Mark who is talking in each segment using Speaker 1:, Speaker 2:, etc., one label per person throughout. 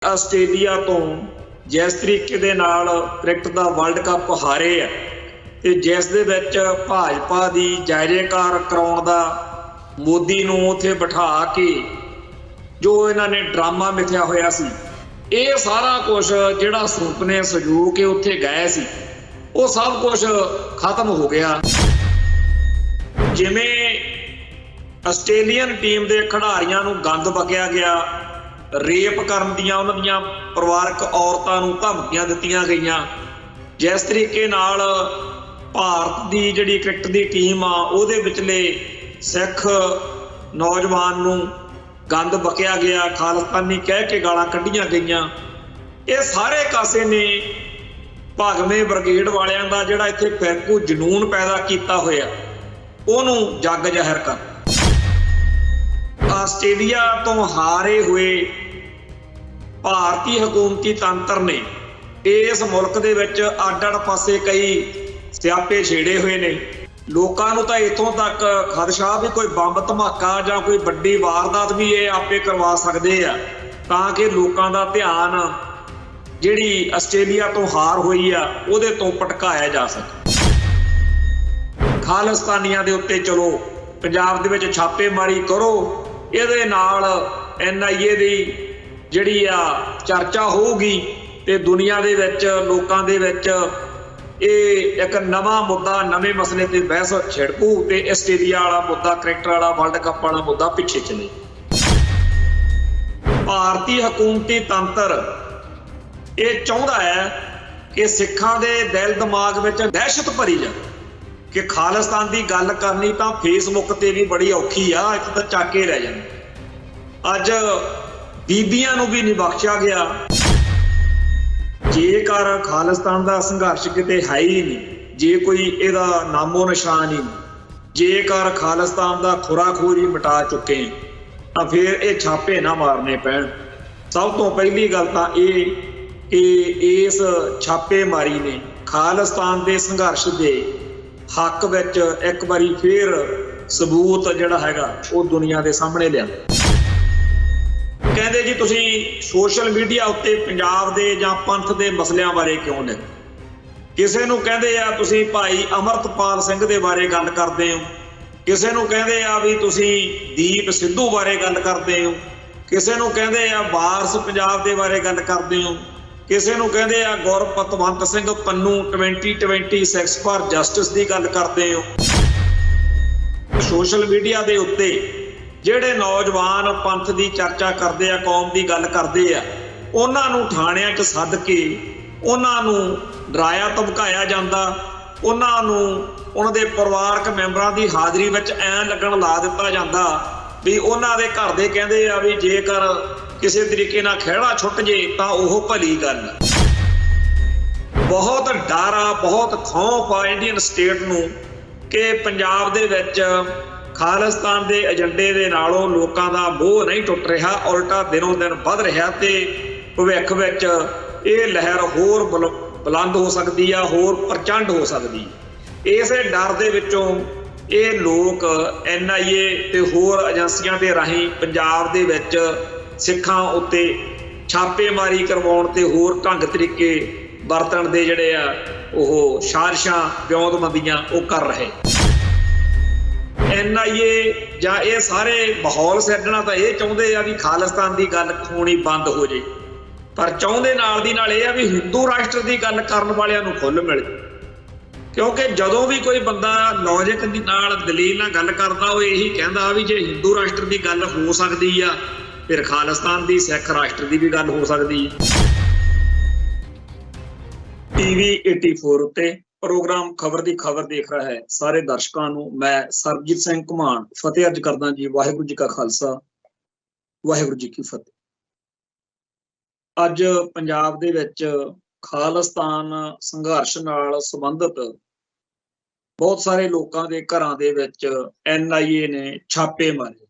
Speaker 1: Australia ਤੋਂ ਜਿਸ ਤਰੀਕੇ ਦੇ ਨਾਲ ਕ੍ਰਿਕਟ ਦਾ ਵਰਲਡ ਕੱਪ ਹਾਰੇ ਆ ਤੇ ਜਿਸ ਦੇ ਵਿੱਚ ਭਾਜਪਾ ਦੀ ਜੈ-ਜੈਕਾਰ ਕਰਾਉਣ ਦਾ ਮੋਦੀ ਨੂੰ ਉੱਥੇ ਬਿਠਾ ਕੇ ਜੋ ਇਹਨਾਂ ਨੇ ਡਰਾਮਾ ਮਿਥਿਆ ਹੋਇਆ ਸੀ, ਇਹ ਸਾਰਾ ਕੁਝ ਜਿਹੜਾ ਸੁਪਨੇ ਸਜੋ ਕੇ ਉੱਥੇ ਗਏ ਸੀ ਉਹ ਸਭ ਕੁਝ ਖਤਮ ਹੋ ਗਿਆ। ਜਿਵੇਂ ਆਸਟ੍ਰੇਲੀਅਨ ਟੀਮ ਦੇ ਖਿਡਾਰੀਆਂ ਨੂੰ ਗੰਦ ਬਕਿਆ ਗਿਆ, ਰੇਪ ਕਰਨ ਦੀਆਂ ਉਹਨਾਂ ਦੀਆਂ ਪਰਿਵਾਰਕ ਔਰਤਾਂ ਨੂੰ ਧਮਕੀਆਂ ਦਿੱਤੀਆਂ ਗਈਆਂ, ਜਿਸ ਤਰੀਕੇ ਨਾਲ ਭਾਰਤ ਦੀ ਜਿਹੜੀ ਕ੍ਰਿਕਟ ਦੀ ਟੀਮ ਆ ਉਹਦੇ ਵਿਚਲੇ ਸਿੱਖ ਨੌਜਵਾਨ ਨੂੰ ਗੰਦ ਬਕਿਆ ਗਿਆ, ਖਾਲਿਸਤਾਨੀ ਕਹਿ ਕੇ ਗਾਲਾਂ ਕੱਢੀਆਂ ਗਈਆਂ, ਇਹ ਸਾਰੇ ਕਾਸੇ ਨੇ ਭਾਗਵੇਂ ਬ੍ਰਿਗੇਡ ਵਾਲਿਆਂ ਦਾ ਜਿਹੜਾ ਇੱਥੇ ਫਿਰਕੂ ਜਨੂਨ ਪੈਦਾ ਕੀਤਾ ਹੋਇਆ ਉਹਨੂੰ ਜੱਗ ਜ਼ਾਹਿਰ ਕਰ। ਆਸਟ੍ਰੇਲੀਆ ਤੋਂ ਹਾਰੇ ਹੋਏ ਭਾਰਤੀ ਹਕੂਮਤੀ ਤੰਤਰ ਨੇ ਇਸ ਮੁਲਕ ਦੇ ਵਿੱਚ ਅੱਡ-ਅੱਡ ਪਾਸੇ ਕਈ ਸਿਆਪੇ ਛੇੜੇ ਹੋਏ ਨੇ। ਲੋਕਾਂ ਨੂੰ ਤਾਂ ਇੱਥੋਂ ਤੱਕ ਖਦਸ਼ਾ ਵੀ ਕੋਈ ਬੰਬ ਧਮਾਕਾ ਜਾਂ ਕੋਈ ਵੱਡੀ ਵਾਰਦਾਤ ਵੀ ਇਹ ਆਪੇ ਕਰਵਾ ਸਕਦੇ ਆ ਤਾਂ ਕਿ ਲੋਕਾਂ ਦਾ ਧਿਆਨ ਜਿਹੜੀ ਆਸਟ੍ਰੇਲੀਆ ਤੋਂ ਹਾਰ ਹੋਈ ਆ ਉਹਦੇ ਤੋਂ ਭਟਕਾਇਆ ਜਾ ਸਕੇ। ਖਾਲਿਸਤਾਨੀਆਂ ਦੇ ਉੱਤੇ ਚਲੋ ਪੰਜਾਬ ਦੇ ਵਿੱਚ ਛਾਪੇਮਾਰੀ ਕਰੋ, ਇਹਦੇ ਨਾਲ NIA ਦੀ ਜਿਹੜੀ ਆ ਚਰਚਾ ਹੋਊਗੀ ਤੇ ਦੁਨੀਆ ਦੇ ਵਿੱਚ ਲੋਕਾਂ ਦੇ ਵਿੱਚ ਇਹ ਇੱਕ ਨਵਾਂ ਮੁੱਦਾ, ਨਵੇਂ ਮਸਲੇ ਤੇ ਬਹਿਸ ਛਿੜਕੂ ਤੇ ਆਸਟ੍ਰੇਲੀਆ ਵਾਲਾ ਮੁੱਦਾ, ਕ੍ਰਿਕਟ ਵਾਲਾ, ਵਰਲਡ ਕੱਪ ਵਾਲਾ ਮੁੱਦਾ ਪਿੱਛੇ ਚਲੇ। ਭਾਰਤੀ ਹਕੂਮਤੀ ਤੰਤਰ ਇਹ ਚਾਹੁੰਦਾ ਹੈ ਕਿ ਸਿੱਖਾਂ ਦੇ ਦਿਲ ਦਿਮਾਗ ਵਿੱਚ ਦਹਿਸ਼ਤ ਭਰੀ ਜਾਵੇ ਕਿ ਖਾਲਿਸਤਾਨ ਦੀ ਗੱਲ ਕਰਨੀ ਤਾਂ ਫੇਸਬੁੱਕ ਤੇ ਵੀ ਬੜੀ ਔਖੀ ਆ, ਇੱਥੇ ਤਾਂ ਚੱਕ ਕੇ ਲੈ ਜਾਂਦੇ। ਅੱਜ ਬੀਬੀਆਂ ਨੂੰ ਵੀ ਨਹੀਂ ਬਖਸ਼ਿਆ ਗਿਆ। ਜੇਕਰ ਖਾਲਿਸਤਾਨ ਦਾ ਸੰਘਰਸ਼ ਕਿਤੇ ਹੈ ਹੀ ਨਹੀਂ, ਜੇ ਕੋਈ ਇਹਦਾ ਨਾਮੋ ਨਿਸ਼ਾਨ ਹੀ ਨਹੀਂ, ਜੇਕਰ ਖਾਲਿਸਤਾਨ ਦਾ ਖੁਰਾਖੋਰੀ ਮਿਟਾ ਚੁੱਕੇ ਤਾਂ ਫਿਰ ਇਹ ਛਾਪੇ ਨਾ ਮਾਰਨੇ ਪੈਣ। ਸਭ ਤੋਂ ਪਹਿਲੀ ਗੱਲ ਤਾਂ ਇਹ ਕਿ ਇਸ ਛਾਪੇਮਾਰੀ ਨੇ ਖਾਲਿਸਤਾਨ ਦੇ ਸੰਘਰਸ਼ ਦੇ ਹੱਕ ਵਿੱਚ ਇੱਕ ਵਾਰੀ ਫਿਰ ਸਬੂਤ ਜਿਹੜਾ ਹੈਗਾ ਉਹ ਦੁਨੀਆ ਦੇ ਸਾਹਮਣੇ ਲਿਆ। ਕਹਿੰਦੇ ਜੀ ਤੁਸੀਂ ਸੋਸ਼ਲ ਮੀਡੀਆ ਉੱਤੇ ਪੰਜਾਬ ਦੇ ਜਾਂ ਪੰਥ ਦੇ ਮਸਲਿਆਂ ਬਾਰੇ ਕਿਉਂ ਲਿਖ, ਕਿਸੇ ਨੂੰ ਕਹਿੰਦੇ ਆ ਤੁਸੀਂ ਭਾਈ ਅਮਰਤਪਾਲ ਸਿੰਘ ਦੇ ਬਾਰੇ ਗੱਲ ਕਰਦੇ ਹੋ, ਕਿਸੇ ਨੂੰ ਕਹਿੰਦੇ ਆ ਵੀ ਤੁਸੀਂ ਦੀਪ ਸਿੱਧੂ ਬਾਰੇ ਗੱਲ ਕਰਦੇ ਹੋ, ਕਿਸੇ ਨੂੰ ਕਹਿੰਦੇ ਆ ਵਾਰਸ ਪੰਜਾਬ ਦੇ ਬਾਰੇ ਗੱਲ ਕਰਦੇ ਹੋ, ਕਿਸੇ ਨੂੰ ਕਹਿੰਦੇ ਆ ਗੁਰਪਤਵੰਤ ਸਿੰਘ ਪੰਨੂ 2026 ਫਾਰ ਜਸਟਿਸ ਦੀ ਗੱਲ ਕਰਦੇ ਹੋ। ਸੋਸ਼ਲ ਮੀਡੀਆ ਦੇ ਉੱਤੇ ਜਿਹੜੇ ਨੌਜਵਾਨ ਪੰਥ ਦੀ ਚਰਚਾ ਕਰਦੇ ਆ, ਕੌਮ ਦੀ ਗੱਲ ਕਰਦੇ ਆ, ਉਹਨਾਂ ਨੂੰ ਥਾਣਿਆਂ 'ਚ ਸੱਦ ਕੇ ਉਹਨਾਂ ਨੂੰ ਡਰਾਇਆ ਧਮਕਾਇਆ ਜਾਂਦਾ, ਉਹਨਾਂ ਨੂੰ ਉਹਨਾਂ ਦੇ ਪਰਿਵਾਰਕ ਮੈਂਬਰਾਂ ਦੀ ਹਾਜ਼ਰੀ ਵਿੱਚ ਐਂ ਲੱਗਣ ਲਾ ਦਿੱਤਾ ਜਾਂਦਾ ਵੀ ਉਹਨਾਂ ਦੇ ਘਰ ਦੇ ਕਹਿੰਦੇ ਆ ਵੀ ਜੇਕਰ ਕਿਸੇ ਤਰੀਕੇ ਨਾਲ ਖਹਿੜਾ ਛੁੱਟ ਜੇ ਤਾਂ ਉਹ ਭਲੀ ਗੱਲ। ਬਹੁਤ ਡਰ ਆ, ਬਹੁਤ ਖੌਫ ਆ ਇੰਡੀਅਨ ਸਟੇਟ ਨੂੰ ਕਿ ਪੰਜਾਬ ਦੇ ਵਿੱਚ ਖਾਲਿਸਤਾਨ ਦੇ ਏਜੰਡੇ ਦੇ ਨਾਲੋਂ ਲੋਕਾਂ ਦਾ ਮੋਹ ਨਹੀਂ ਟੁੱਟ ਰਿਹਾ, ਉਲਟਾ ਦਿਨੋਂ ਦਿਨ ਵੱਧ ਰਿਹਾ ਤੇ ਭਵਿੱਖ ਵਿੱਚ ਇਹ ਲਹਿਰ ਹੋਰ ਬੁਲੰਦ ਹੋ ਸਕਦੀ ਆ, ਹੋਰ ਪ੍ਰਚੰਡ ਹੋ ਸਕਦੀ। ਇਸੇ ਡਰ ਦੇ ਵਿੱਚੋਂ ਇਹ ਲੋਕ NIA ਤੇ ਹੋਰ ਏਜੰਸੀਆਂ ਦੇ ਰਾਹੀਂ ਪੰਜਾਬ ਦੇ ਵਿੱਚ ਸਿੱਖਾਂ ਉੱਤੇ ਛਾਪੇਮਾਰੀ ਕਰਵਾਉਣ ਤੇ ਹੋਰ ਢੰਗ ਤਰੀਕੇ ਵਰਤਣ ਦੇ ਜਿਹੜੇ ਆ ਉਹ ਸਾਜ਼ਿਸ਼ਾਂ ਵਿਉਂਤਬੰਦੀਆਂ ਉਹ ਕਰ ਰਹੇ। NIA ਜਾਂ ਇਹ ਸਾਰੇ ਮਾਹੌਲ ਸਿਰਜਣਾ ਤਾਂ ਇਹ ਚਾਹੁੰਦੇ ਆ ਵੀ ਖਾਲਿਸਤਾਨ ਦੀ ਗੱਲ ਹੋਣੀ ਬੰਦ ਹੋ ਜੇ, ਪਰ ਚਾਹੁੰਦੇ ਨਾਲ ਦੀ ਨਾਲ ਇਹ ਆ ਵੀ ਹਿੰਦੂ ਰਾਸ਼ਟਰ ਦੀ ਗੱਲ ਕਰਨ ਵਾਲਿਆਂ ਨੂੰ ਖੁੱਲ੍ਹ ਮਿਲ ਜੇ। ਕਿਉਂਕਿ ਜਦੋਂ ਵੀ ਕੋਈ ਬੰਦਾ ਲੌਜਿਕ ਦੀ ਨਾਲ ਦਲੀਲ ਨਾਲ ਗੱਲ ਕਰਦਾ ਉਹ ਇਹੀ ਕਹਿੰਦਾ ਵੀ ਜੇ ਹਿੰਦੂ ਰਾਸ਼ਟਰ ਦੀ ਗੱਲ ਹੋ ਸਕਦੀ ਆ ਫਿਰ ਖਾਲਿਸਤਾਨ ਦੀ, ਸਿੱਖ ਰਾਸ਼ਟਰ ਦੀ ਵੀ ਗੱਲ ਹੋ ਸਕਦੀ ਹੈ। TV 84 ਉੱਤੇ ਪ੍ਰੋਗਰਾਮ ਖਬਰ ਦੀ ਖਬਰ ਦੇਖ ਰਿਹਾ ਹੈ ਸਾਰੇ ਦਰਸ਼ਕਾਂ ਨੂੰ ਮੈਂ ਸਰਬਜੀਤ ਸਿੰਘ ਘੁਮਾਣ ਫਤਿਹ ਅਰਜ ਕਰਦਾ ਜੀ। ਵਾਹਿਗੁਰੂ ਜੀ ਕਾ ਖਾਲਸਾ, ਵਾਹਿਗੁਰੂ ਜੀ ਕੀ ਫਤਿਹ। ਅੱਜ ਪੰਜਾਬ ਦੇ ਵਿੱਚ ਖਾਲਿਸਤਾਨ ਸੰਘਰਸ਼ ਨਾਲ ਸੰਬੰਧਿਤ ਬਹੁਤ ਸਾਰੇ ਲੋਕਾਂ ਦੇ ਘਰਾਂ ਦੇ ਵਿੱਚ NIA ਨੇ ਛਾਪੇ ਮਾਰੇ।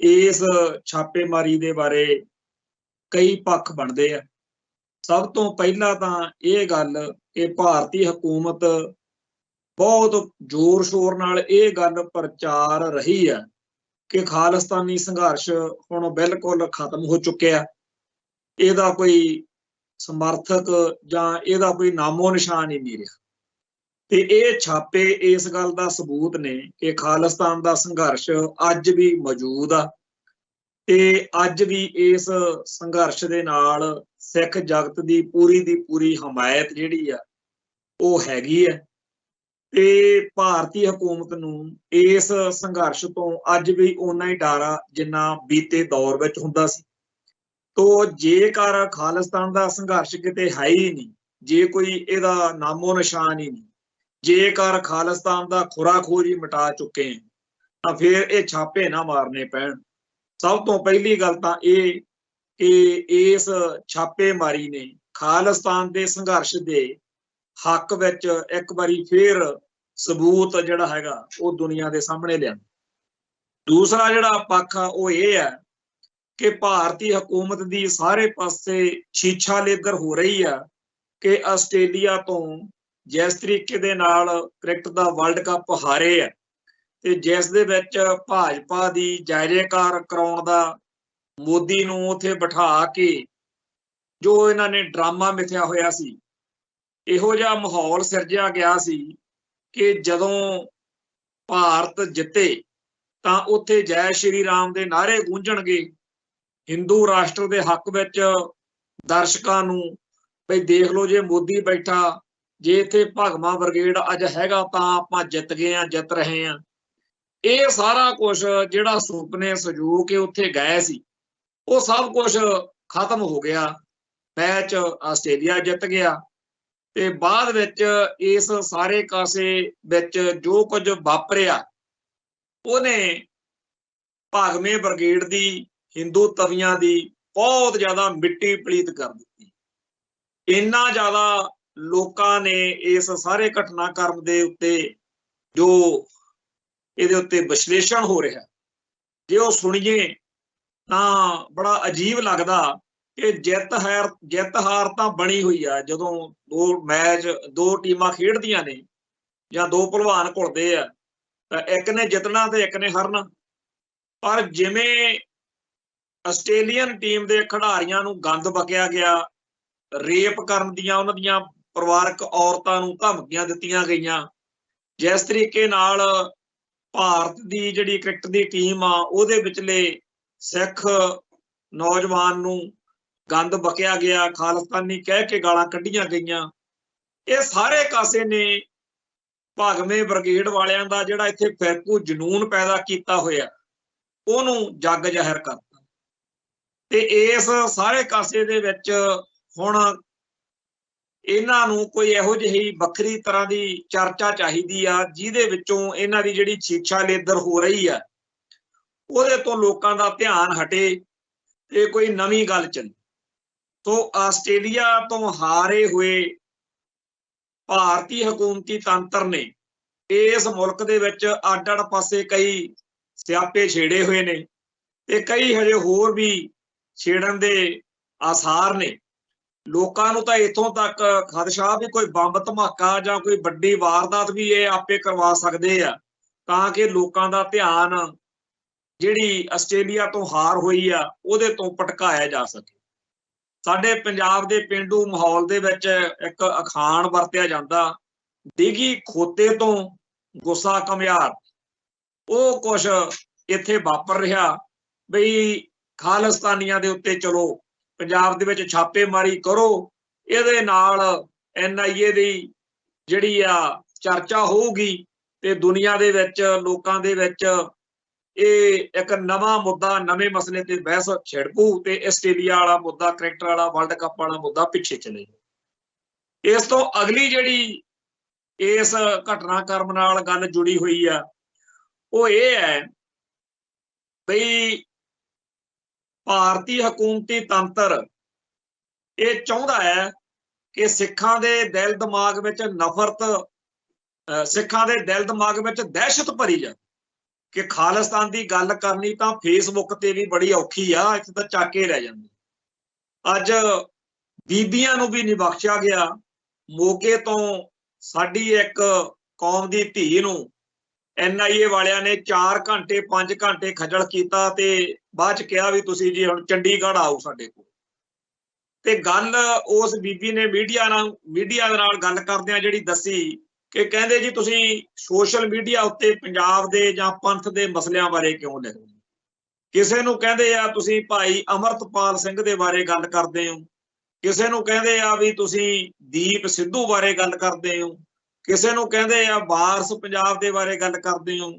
Speaker 1: ਇਸ ਛਾਪੇਮਾਰੀ ਦੇ ਬਾਰੇ ਕਈ ਪੱਖ ਬਣਦੇ ਆ। ਸਭ ਤੋਂ ਪਹਿਲਾਂ ਤਾਂ ਇਹ ਗੱਲ ਕਿ ਭਾਰਤੀ ਹਕੂਮਤ ਬਹੁਤ ਜ਼ੋਰ ਸ਼ੋਰ ਨਾਲ ਇਹ ਗੱਲ ਪ੍ਰਚਾਰ ਰਹੀ ਹੈ कि खालिस्तानी संघर्ष हुण बिल्कुल खत्म हो चुकिया, इहदा कोई समर्थक जां इहदा कोई नामो निशान ही नहीं रहा। ते ਇਹ ਛਾਪੇ ਇਸ ਗੱਲ ਦਾ ਸਬੂਤ ਨੇ ਕਿ ਖਾਲਿਸਤਾਨ ਦਾ ਸੰਘਰਸ਼ ਅੱਜ ਵੀ ਮੌਜੂਦ ਆ ਤੇ ਅੱਜ ਵੀ ਇਸ ਸੰਘਰਸ਼ ਦੇ ਨਾਲ ਸਿੱਖ ਜਗਤ ਦੀ ਪੂਰੀ ਹਮਾਇਤ ਜਿਹੜੀ ਆ ਉਹ ਹੈਗੀ ਹੈ। ਤੇ ਭਾਰਤੀ ਹਕੂਮਤ ਨੂੰ ਇਸ ਸੰਘਰਸ਼ ਤੋਂ ਅੱਜ ਵੀ ਓਨਾ ਹੀ ਡਰ ਆ ਜਿੰਨਾ ਬੀਤੇ ਦੌਰ ਵਿੱਚ ਹੁੰਦਾ ਸੀ। ਤੋ ਜੇਕਰ ਖਾਲਿਸਤਾਨ ਦਾ ਸੰਘਰਸ਼ ਕਿਤੇ ਹੈ ਹੀ ਨਹੀਂ, ਜੇ ਕੋਈ ਇਹਦਾ ਨਾਮੋ ਨਿਸ਼ਾਨ ਹੀ ਨਹੀਂ, ਜੇਕਰ ਖਾਲਿਸਤਾਨ ਦਾ ਖੁਰਾ ਖੋਜ ਹੀ ਮਿਟਾ ਚੁੱਕੇ ਹਾਂ, ਤਾਂ ਫਿਰ ਇਹ ਛਾਪੇ ਨਾ ਮਾਰਨੇ ਪੈਣ। ਸਭ ਤੋਂ ਪਹਿਲੀ ਗੱਲ ਤਾਂ ਇਹ ਕਿ ਇਸ ਛਾਪੇਮਾਰੀ ਨੇ ਖਾਲਿਸਤਾਨ ਦੇ ਸੰਘਰਸ਼ ਦੇ ਹੱਕ ਵਿੱਚ ਇੱਕ ਵਾਰੀ ਫੇਰ ਸਬੂਤ ਜਿਹੜਾ ਹੈਗਾ ਉਹ ਦੁਨੀਆ ਦੇ ਸਾਹਮਣੇ ਲਿਆ। ਦੂਸਰਾ ਜਿਹੜਾ ਪੱਖ ਆ ਉਹ ਇਹ ਹੈ ਕਿ ਭਾਰਤੀ ਹਕੂਮਤ ਦੀ ਸਾਰੇ ਪਾਸੇ ਛੀਛਾ ਲੇਦਰ ਹੋ ਰਹੀ ਆ ਕਿ ਆਸਟ੍ਰੇਲੀਆ ਤੋਂ ਜਿਸ ਤਰੀਕੇ ਦੇ ਨਾਲ ਕ੍ਰਿਕਟ ਦਾ ਵਰਲਡ ਕੱਪ ਹਾਰੇ ਆ ਤੇ ਜਿਸ ਦੇ ਵਿੱਚ ਭਾਜਪਾ ਦੀ ਜੈ-ਜੈਕਾਰ ਕਰਾਉਣ ਦਾ ਮੋਦੀ ਨੂੰ ਉੱਥੇ ਬਿਠਾ ਕੇ ਜੋ ਇਹਨਾਂ ਨੇ ਡਰਾਮਾ ਮਿਥਿਆ ਹੋਇਆ ਸੀ, ਇਹੋ ਜਿਹਾ ਮਾਹੌਲ ਸਿਰਜਿਆ ਗਿਆ ਸੀ ਕਿ ਜਦੋਂ ਭਾਰਤ ਜਿੱਤੇ ਤਾਂ ਉੱਥੇ ਜੈ ਸ਼੍ਰੀ ਰਾਮ ਦੇ ਨਾਅਰੇ ਗੂੰਜਣਗੇ। ਹਿੰਦੂ ਰਾਸ਼ਟਰ ਦੇ ਹੱਕ ਵਿੱਚ ਦਰਸ਼ਕਾਂ ਨੂੰ ਬਈ ਦੇਖ ਲਓ, ਜੇ ਮੋਦੀ ਬੈਠਾ, ਜੇ ਇੱਥੇ ਭਗਵਾਂ ਬ੍ਰਿਗੇਡ ਅੱਜ ਹੈਗਾ ਤਾਂ ਆਪਾਂ ਜਿੱਤ ਗਏ ਆ, ਜਿੱਤ ਰਹੇ ਆ। ਇਹ ਸਾਰਾ ਕੁਝ ਜਿਹੜਾ ਸੁਪਨੇ ਸਜੋ ਕੇ ਉੱਥੇ ਗਏ ਸੀ ਉਹ ਸਭ ਕੁਝ ਖਤਮ ਹੋ ਗਿਆ। ਮੈਚ ਆਸਟ੍ਰੇਲੀਆ ਜਿੱਤ ਗਿਆ ਤੇ ਬਾਅਦ ਵਿੱਚ ਇਸ ਸਾਰੇ ਕਾਸੇ ਵਿੱਚ ਜੋ ਕੁਝ ਵਾਪਰਿਆ ਉਹਨੇ ਭਾਗਵੇਂ ਬ੍ਰਿਗੇਡ ਦੀ, ਹਿੰਦੂ ਤਵੀਆਂ ਦੀ ਬਹੁਤ ਜ਼ਿਆਦਾ ਮਿੱਟੀ ਪਲੀਤ ਕਰ ਦਿੱਤੀ। ਇੰਨਾ ਜ਼ਿਆਦਾ ਲੋਕਾਂ ਨੇ ਇਸ ਸਾਰੇ ਘਟਨਾਕ੍ਰਮ ਦੇ ਉੱਤੇ ਜੋ ਇਹਦੇ ਉੱਤੇ ਵਿਸ਼ਲੇਸ਼ਣ ਹੋ ਰਿਹਾ, ਜੇ ਉਹ ਸੁਣੀਏ ਤਾਂ ਬੜਾ ਅਜੀਬ ਲੱਗਦਾ ਕਿ ਜਿੱਤ ਹਾਰ ਤਾਂ ਬਣੀ ਹੋਈ ਆ। ਜਦੋਂ ਦੋ ਟੀਮਾਂ ਖੇਡਦੀਆਂ ਨੇ ਜਾਂ ਦੋ ਭਲਵਾਨ ਘੁਲਦੇ ਆ ਤਾਂ ਇੱਕ ਨੇ ਜਿੱਤਣਾ ਤੇ ਇੱਕ ਨੇ ਹਾਰਨਾ। ਪਰ ਜਿਵੇਂ ਆਸਟ੍ਰੇਲੀਅਨ ਟੀਮ ਦੇ ਖਿਡਾਰੀਆਂ ਨੂੰ ਗੰਦ ਬਕਿਆ ਗਿਆ, ਰੇਪ ਕਰਨ ਦੀਆਂ ਉਹਨਾਂ ਦੀਆਂ ਪਰਿਵਾਰਕ ਔਰਤਾਂ ਨੂੰ ਧਮਕੀਆਂ ਦਿੱਤੀਆਂ ਗਈਆਂ, ਜਿਸ ਤਰੀਕੇ ਨਾਲ ਭਾਰਤ ਦੀ ਜਿਹੜੀ ਕ੍ਰਿਕਟ ਦੀ ਟੀਮ ਆ ਉਹਦੇ ਵਿਚਲੇ ਸਿੱਖ ਨੌਜਵਾਨ ਨੂੰ ਗੰਦ ਬਕਿਆ ਗਿਆ, ਖਾਲਿਸਤਾਨੀ ਕਹਿ ਕੇ ਗਾਲਾਂ ਕੱਢੀਆਂ ਗਈਆਂ, ਇਹ ਸਾਰੇ ਕਾਸੇ ਨੇ ਭਾਗਵੇਂ ਬ੍ਰਿਗੇਡ ਵਾਲਿਆਂ ਦਾ ਜਿਹੜਾ ਇੱਥੇ ਫਿਰਕੂ ਜਨੂਨ ਪੈਦਾ ਕੀਤਾ ਹੋਇਆ ਉਹਨੂੰ ਜੱਗ ਜ਼ਾਹਿਰ ਕਰਤਾ। ਤੇ ਇਸ ਸਾਰੇ ਕਾਸੇ ਦੇ ਵਿੱਚ ਹੁਣ ਇਹਨਾਂ ਨੂੰ ਕੋਈ ਇਹੋ ਜਿਹੀ ਵੱਖਰੀ ਤਰ੍ਹਾਂ ਦੀ ਚਰਚਾ ਚਾਹੀਦੀ ਆ ਜਿਹਦੇ ਵਿੱਚੋਂ ਇਹਨਾਂ ਦੀ ਜਿਹੜੀ ਛੀਛਾ ਲੇਦਰ ਹੋ ਰਹੀ ਆ ਉਹਦੇ ਤੋਂ ਲੋਕਾਂ ਦਾ ਧਿਆਨ ਹਟੇ ਤੇ ਕੋਈ ਨਵੀਂ ਗੱਲ ਚੱਲੇ। ਤੋਂ ਆਸਟ੍ਰੇਲੀਆ ਤੋਂ ਹਾਰੇ ਹੋਏ ਭਾਰਤੀ ਹਕੂਮਤੀ ਤੰਤਰ ਨੇ ਇਸ ਮੁਲਕ ਦੇ ਵਿੱਚ ਅੱਡ-ਅੱਡ ਪਾਸੇ ਕਈ ਸਿਆਪੇ ਛੇੜੇ ਹੋਏ ਨੇ ਤੇ ਕਈ ਹਜੇ ਹੋਰ ਵੀ ਛੇੜਨ ਦੇ ਆਸਾਰ ਨੇ। ਲੋਕਾਂ ਨੂੰ ਤਾਂ ਇੱਥੋਂ ਤੱਕ ਖਦਸ਼ਾ ਵੀ ਕੋਈ ਬੰਬ ਧਮਾਕਾ ਜਾਂ ਕੋਈ ਵੱਡੀ ਵਾਰਦਾਤ ਵੀ ਇਹ ਆਪੇ ਕਰਵਾ ਸਕਦੇ ਆ ਤਾਂ ਕਿ ਲੋਕਾਂ ਦਾ ਧਿਆਨ ਜਿਹੜੀ ਆਸਟ੍ਰੇਲੀਆ ਤੋਂ ਹਾਰ ਹੋਈ ਆ ਉਹਦੇ ਤੋਂ ਭਟਕਾਇਆ ਜਾ ਸਕੇ। ਸਾਡੇ ਪੰਜਾਬ ਦੇ ਪੇਂਡੂ ਮਾਹੌਲ ਦੇ ਵਿੱਚ ਇੱਕ ਅਖਾਣ ਵਰਤਿਆ ਜਾਂਦਾ, ਡਿੱਗੀ ਖੋਤੇ ਤੋਂ ਗੁੱਸਾ ਘਮਿਆਰ। ਉਹ ਕੁਛ ਇੱਥੇ ਵਾਪਰ ਰਿਹਾ ਬਈ ਖਾਲਿਸਤਾਨੀਆਂ ਦੇ ਉੱਤੇ ਚਲੋ ਪੰਜਾਬ ਦੇ ਵਿੱਚ ਛਾਪੇਮਾਰੀ ਕਰੋ, ਇਹਦੇ ਨਾਲ NIA ਦੀ ਜਿਹੜੀ ਆ ਚਰਚਾ ਹੋਊਗੀ ਤੇ ਦੁਨੀਆ ਦੇ ਵਿੱਚ ਲੋਕਾਂ ਦੇ ਵਿੱਚ ਇਹ ਇੱਕ ਨਵਾਂ ਮੁੱਦਾ, ਨਵੇਂ ਮਸਲੇ ਤੇ ਬਹਿਸ ਛਿੜਪੂ ਤੇ ਆਸਟ੍ਰੇਲੀਆ ਵਾਲਾ ਮੁੱਦਾ, ਕ੍ਰਿਕਟ ਵਾਲਾ, ਵਰਲਡ ਕੱਪ ਵਾਲਾ ਮੁੱਦਾ ਪਿੱਛੇ ਚਲੇ ਜਾਊ। ਇਸ ਤੋਂ ਅਗਲੀ ਜਿਹੜੀ ਇਸ ਘਟਨਾਕ੍ਰਮ ਨਾਲ ਗੱਲ ਜੁੜੀ ਹੋਈ ਆ ਉਹ ਇਹ ਹੈ ਬਈ ਭਾਰਤੀ ਹਕੂਮਤੀ ਤੰਤਰ ਇਹ ਚਾਹੁੰਦਾ ਹੈ ਕਿ ਸਿੱਖਾਂ ਦੇ ਦਿਲ ਦਿਮਾਗ ਵਿੱਚ ਨਫ਼ਰਤ, ਸਿੱਖਾਂ ਦੇ ਦਿਲ ਦਿਮਾਗ ਵਿੱਚ ਦਹਿਸ਼ਤ ਭਰੀ ਜਾਵੇ ਕਿ ਖਾਲਿਸਤਾਨ ਦੀ ਗੱਲ ਕਰਨੀ ਤਾਂ ਫੇਸਬੁੱਕ ਤੇ ਵੀ ਬੜੀ ਔਖੀ ਆ, ਇੱਥੇ ਤਾਂ ਚੱਕ ਕੇ ਲੈ ਜਾਂਦੇ। ਅੱਜ ਬੀਬੀਆਂ ਨੂੰ ਵੀ ਨਹੀਂ ਬਖਸ਼ਿਆ ਗਿਆ। ਮੋਗੇ ਤੋਂ ਸਾਡੀ ਇੱਕ ਕੌਮ ਦੀ ਧੀ ਨੂੰ NIA ਵਾਲਿਆਂ ਨੇ 4 ਘੰਟੇ 5 ਘੰਟੇ ਖੱਜਲ ਕੀਤਾ ਤੇ ਬਾਅਦ ਚ ਕਿਹਾ ਵੀ ਤੁਸੀਂ ਜੀ ਹੁਣ ਚੰਡੀਗੜ੍ਹ ਆਓ ਸਾਡੇ ਕੋਲ। ਤੇ ਗੱਲ ਉਸ ਬੀਬੀ ਨੇ ਮੀਡੀਆ ਦੇ ਨਾਲ ਗੱਲ ਕਰਦਿਆਂ ਜਿਹੜੀ ਦੱਸੀ ਕਿ ਕਹਿੰਦੇ ਜੀ ਤੁਸੀਂ ਸੋਸ਼ਲ ਮੀਡੀਆ ਉੱਤੇ ਪੰਜਾਬ ਦੇ ਜਾਂ ਪੰਥ ਦੇ ਮਸਲਿਆਂ ਬਾਰੇ ਕਿਉਂ ਲਿਖਦੇ? ਕਿਸੇ ਨੂੰ ਕਹਿੰਦੇ ਆ ਤੁਸੀਂ ਭਾਈ ਅਮਰਤਪਾਲ ਸਿੰਘ ਦੇ ਬਾਰੇ ਗੱਲ ਕਰਦੇ ਹੋ, ਕਿਸੇ ਨੂੰ ਕਹਿੰਦੇ ਆ ਵੀ ਤੁਸੀਂ ਦੀਪ ਸਿੱਧੂ ਬਾਰੇ ਗੱਲ ਕਰਦੇ ਹੋ, ਕਿਸੇ ਨੂੰ ਕਹਿੰਦੇ ਆ ਵਾਰਸ ਪੰਜਾਬ ਦੇ ਬਾਰੇ ਗੱਲ ਕਰਦੇ ਹੋ,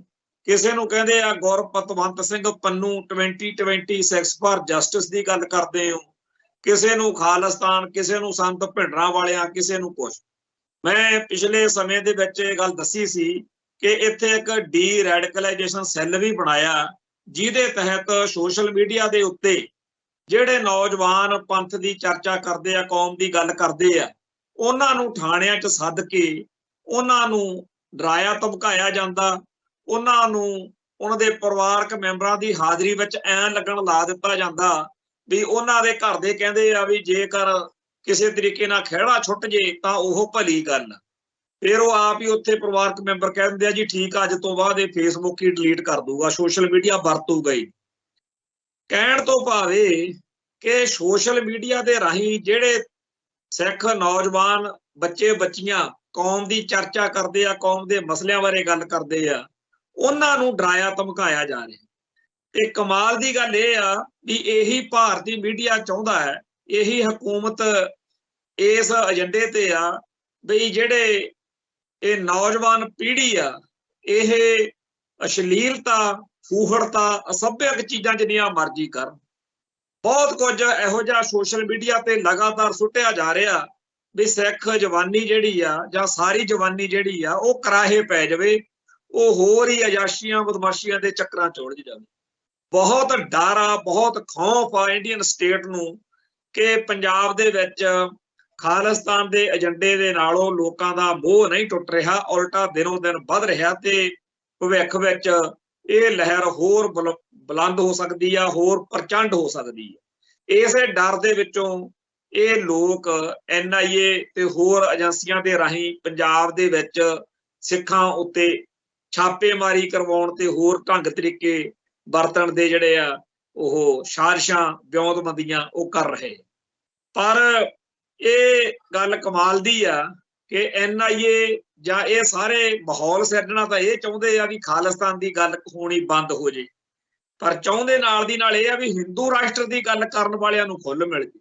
Speaker 1: ਕਿਸੇ ਨੂੰ ਕਹਿੰਦੇ ਆ ਗੁਰਪਤਵੰਤ ਸਿੰਘ ਪੰਨੂ 2026 ਫਾਰ ਜਸਟਿਸ ਦੀ ਗੱਲ ਕਰਦੇ ਹੋ, ਕਿਸੇ ਨੂੰ ਖਾਲਿਸਤਾਨ, ਕਿਸੇ ਨੂੰ ਸੰਤ ਭਿੰਡਰਾਂ ਵਾਲਿਆਂ, ਕਿਸੇ ਨੂੰ ਕੁਛ। ਮੈਂ ਪਿਛਲੇ ਸਮੇਂ ਦੇ ਵਿੱਚ ਇਹ ਗੱਲ ਦੱਸੀ ਸੀ ਕਿ ਇੱਥੇ ਇੱਕ ਡੀ ਰੈਡੀਕਲਾਈਜੇਸ਼ਨ ਸੈੱਲ ਵੀ ਬਣਾਇਆ, ਜਿਹਦੇ ਤਹਿਤ ਸੋਸ਼ਲ ਮੀਡੀਆ ਦੇ ਉੱਤੇ ਜਿਹੜੇ ਨੌਜਵਾਨ ਪੰਥ ਦੀ ਚਰਚਾ ਕਰਦੇ ਆ, ਕੌਮ ਦੀ ਗੱਲ ਕਰਦੇ ਆ, ਉਹਨਾਂ ਨੂੰ ਥਾਣਿਆਂ 'ਚ ਸੱਦ ਕੇ ਉਹਨਾਂ ਨੂੰ ਡਰਾਇਆ ਧਮਕਾਇਆ ਜਾਂਦਾ, ਉਹਨਾਂ ਨੂੰ ਉਹਨਾਂ ਦੇ ਪਰਿਵਾਰਕ ਮੈਂਬਰਾਂ ਦੀ ਹਾਜ਼ਰੀ ਵਿੱਚ ਐਂ ਲੱਗਣ ਲਾ ਦਿੱਤਾ ਜਾਂਦਾ ਵੀ ਉਹਨਾਂ ਦੇ ਘਰ ਦੇ ਕਹਿੰਦੇ ਆ ਵੀ ਜੇਕਰ ਕਿਸੇ ਤਰੀਕੇ ਨਾਲ ਖਹਿੜਾ ਛੁੱਟ ਜੇ ਤਾਂ ਉਹ ਭਲੀ ਗੱਲ। ਫਿਰ ਉਹ ਆਪ ਹੀ ਉੱਥੇ ਪਰਿਵਾਰਕ ਮੈਂਬਰ ਕਹਿ ਦਿੰਦੇ ਆ ਜੀ ਠੀਕ ਆ, ਅੱਜ ਤੋਂ ਬਾਅਦ ਇਹ ਫੇਸਬੁੱਕ ਹੀ ਡਿਲੀਟ ਕਰ ਦੂਗਾ, ਸੋਸ਼ਲ ਮੀਡੀਆ ਵਰਤੂਗਾ ਹੀ। ਕਹਿਣ ਤੋਂ ਭਾਵੇਂ ਕਿ ਸੋਸ਼ਲ ਮੀਡੀਆ ਦੇ ਰਾਹੀਂ ਜਿਹੜੇ ਸਿੱਖ ਨੌਜਵਾਨ ਬੱਚੇ ਬੱਚੀਆਂ ਕੌਮ ਦੀ ਚਰਚਾ ਕਰਦੇ ਆ, ਕੌਮ ਦੇ ਮਸਲਿਆਂ ਬਾਰੇ ਗੱਲ ਕਰਦੇ ਆ, ਉਹਨਾਂ ਨੂੰ ਡਰਾਇਆ ਧਮਕਾਇਆ ਜਾ ਰਿਹਾ। ਤੇ ਕਮਾਲ ਦੀ ਗੱਲ ਇਹ ਆ ਵੀ ਇਹੀ ਭਾਰਤੀ ਮੀਡੀਆ ਚਾਹੁੰਦਾ ਹੈ, ਇਹੀ ਹਕੂਮਤ ਇਸ ਏਜੰਡੇ ਤੇ ਆ ਬਈ ਜਿਹੜੇ ਇਹ ਨੌਜਵਾਨ ਪੀੜ੍ਹੀ ਆ ਇਹ ਅਸ਼ਲੀਲਤਾ, ਫੂਹੜਤਾ, ਅਸਭਿਅਕ ਚੀਜ਼ਾਂ ਜਿੰਨੀਆਂ ਮਰਜ਼ੀ ਕਰਨ। ਬਹੁਤ ਕੁਝ ਇਹੋ ਜਿਹਾ ਸੋਸ਼ਲ ਮੀਡੀਆ ਤੇ ਲਗਾਤਾਰ ਸੁੱਟਿਆ ਜਾ ਰਿਹਾ ਵੀ ਸਿੱਖ ਜਵਾਨੀ ਜਿਹੜੀ ਆ ਜਾਂ ਸਾਰੀ ਜਵਾਨੀ ਜਿਹੜੀ ਆ ਉਹ ਕਰਾਹੇ ਪੈ ਜਾਵੇ, ਉਹ ਹੋਰ ਹੀ ਅਯਾਸ਼ੀਆਂ ਬਦਮਾਸ਼ੀਆਂ ਦੇ ਚੱਕਰਾਂ 'ਚ ਉਲਝ ਜਾਵੇ। ਬਹੁਤ ਡਰ ਆ, ਬਹੁਤ ਖੌਫ ਆ ਇੰਡੀਅਨ ਸਟੇਟ ਨੂੰ ਕਿ ਪੰਜਾਬ ਦੇ ਵਿੱਚ ਖਾਲਿਸਤਾਨ ਦੇ ਏਜੰਡੇ ਦੇ ਨਾਲੋਂ ਲੋਕਾਂ ਦਾ ਮੋਹ ਨਹੀਂ ਟੁੱਟ ਰਿਹਾ, ਉਲਟਾ ਦਿਨੋਂ ਦਿਨ ਵੱਧ ਰਿਹਾ ਤੇ ਭਵਿੱਖ ਵਿੱਚ ਇਹ ਲਹਿਰ ਹੋਰ ਬੁਲੰਦ ਹੋ ਸਕਦੀ ਆ, ਹੋਰ ਪ੍ਰਚੰਡ ਹੋ ਸਕਦੀ ਹੈ। ਇਸੇ ਡਰ ਦੇ ਵਿੱਚੋਂ ਇਹ ਲੋਕ NIA ਤੇ ਹੋਰ ਏਜੰਸੀਆਂ ਦੇ ਰਾਹੀਂ ਪੰਜਾਬ ਦੇ ਵਿੱਚ ਸਿੱਖਾਂ ਉੱਤੇ ਛਾਪੇਮਾਰੀ ਕਰਵਾਉਣ ਤੇ ਹੋਰ ਢੰਗ ਤਰੀਕੇ ਵਰਤਣ ਦੇ ਜਿਹੜੇ ਆ ਉਹ ਸਾਜ਼ਿਸ਼ਾਂ, ਵਿਉਂਤਬੰਦੀਆਂ ਉਹ ਕਰ ਰਹੇ। ਪਰ ਇਹ ਗੱਲ ਕਮਾਲ ਦੀ ਆ ਕਿ NIA ਜਾਂ ਇਹ ਸਾਰੇ ਮਾਹੌਲ ਸਿਰਜਣਾ ਤਾਂ ਇਹ ਚਾਹੁੰਦੇ ਆ ਵੀ ਖਾਲਿਸਤਾਨ ਦੀ ਗੱਲ ਹੋਣੀ ਬੰਦ ਹੋ ਜੇ, ਪਰ ਚਾਹੁੰਦੇ ਨਾਲ ਦੀ ਨਾਲ ਇਹ ਆ ਵੀ ਹਿੰਦੂ ਰਾਸ਼ਟਰ ਦੀ ਗੱਲ ਕਰਨ ਵਾਲਿਆਂ ਨੂੰ ਖੁੱਲ੍ਹ ਮਿਲ ਜੇ।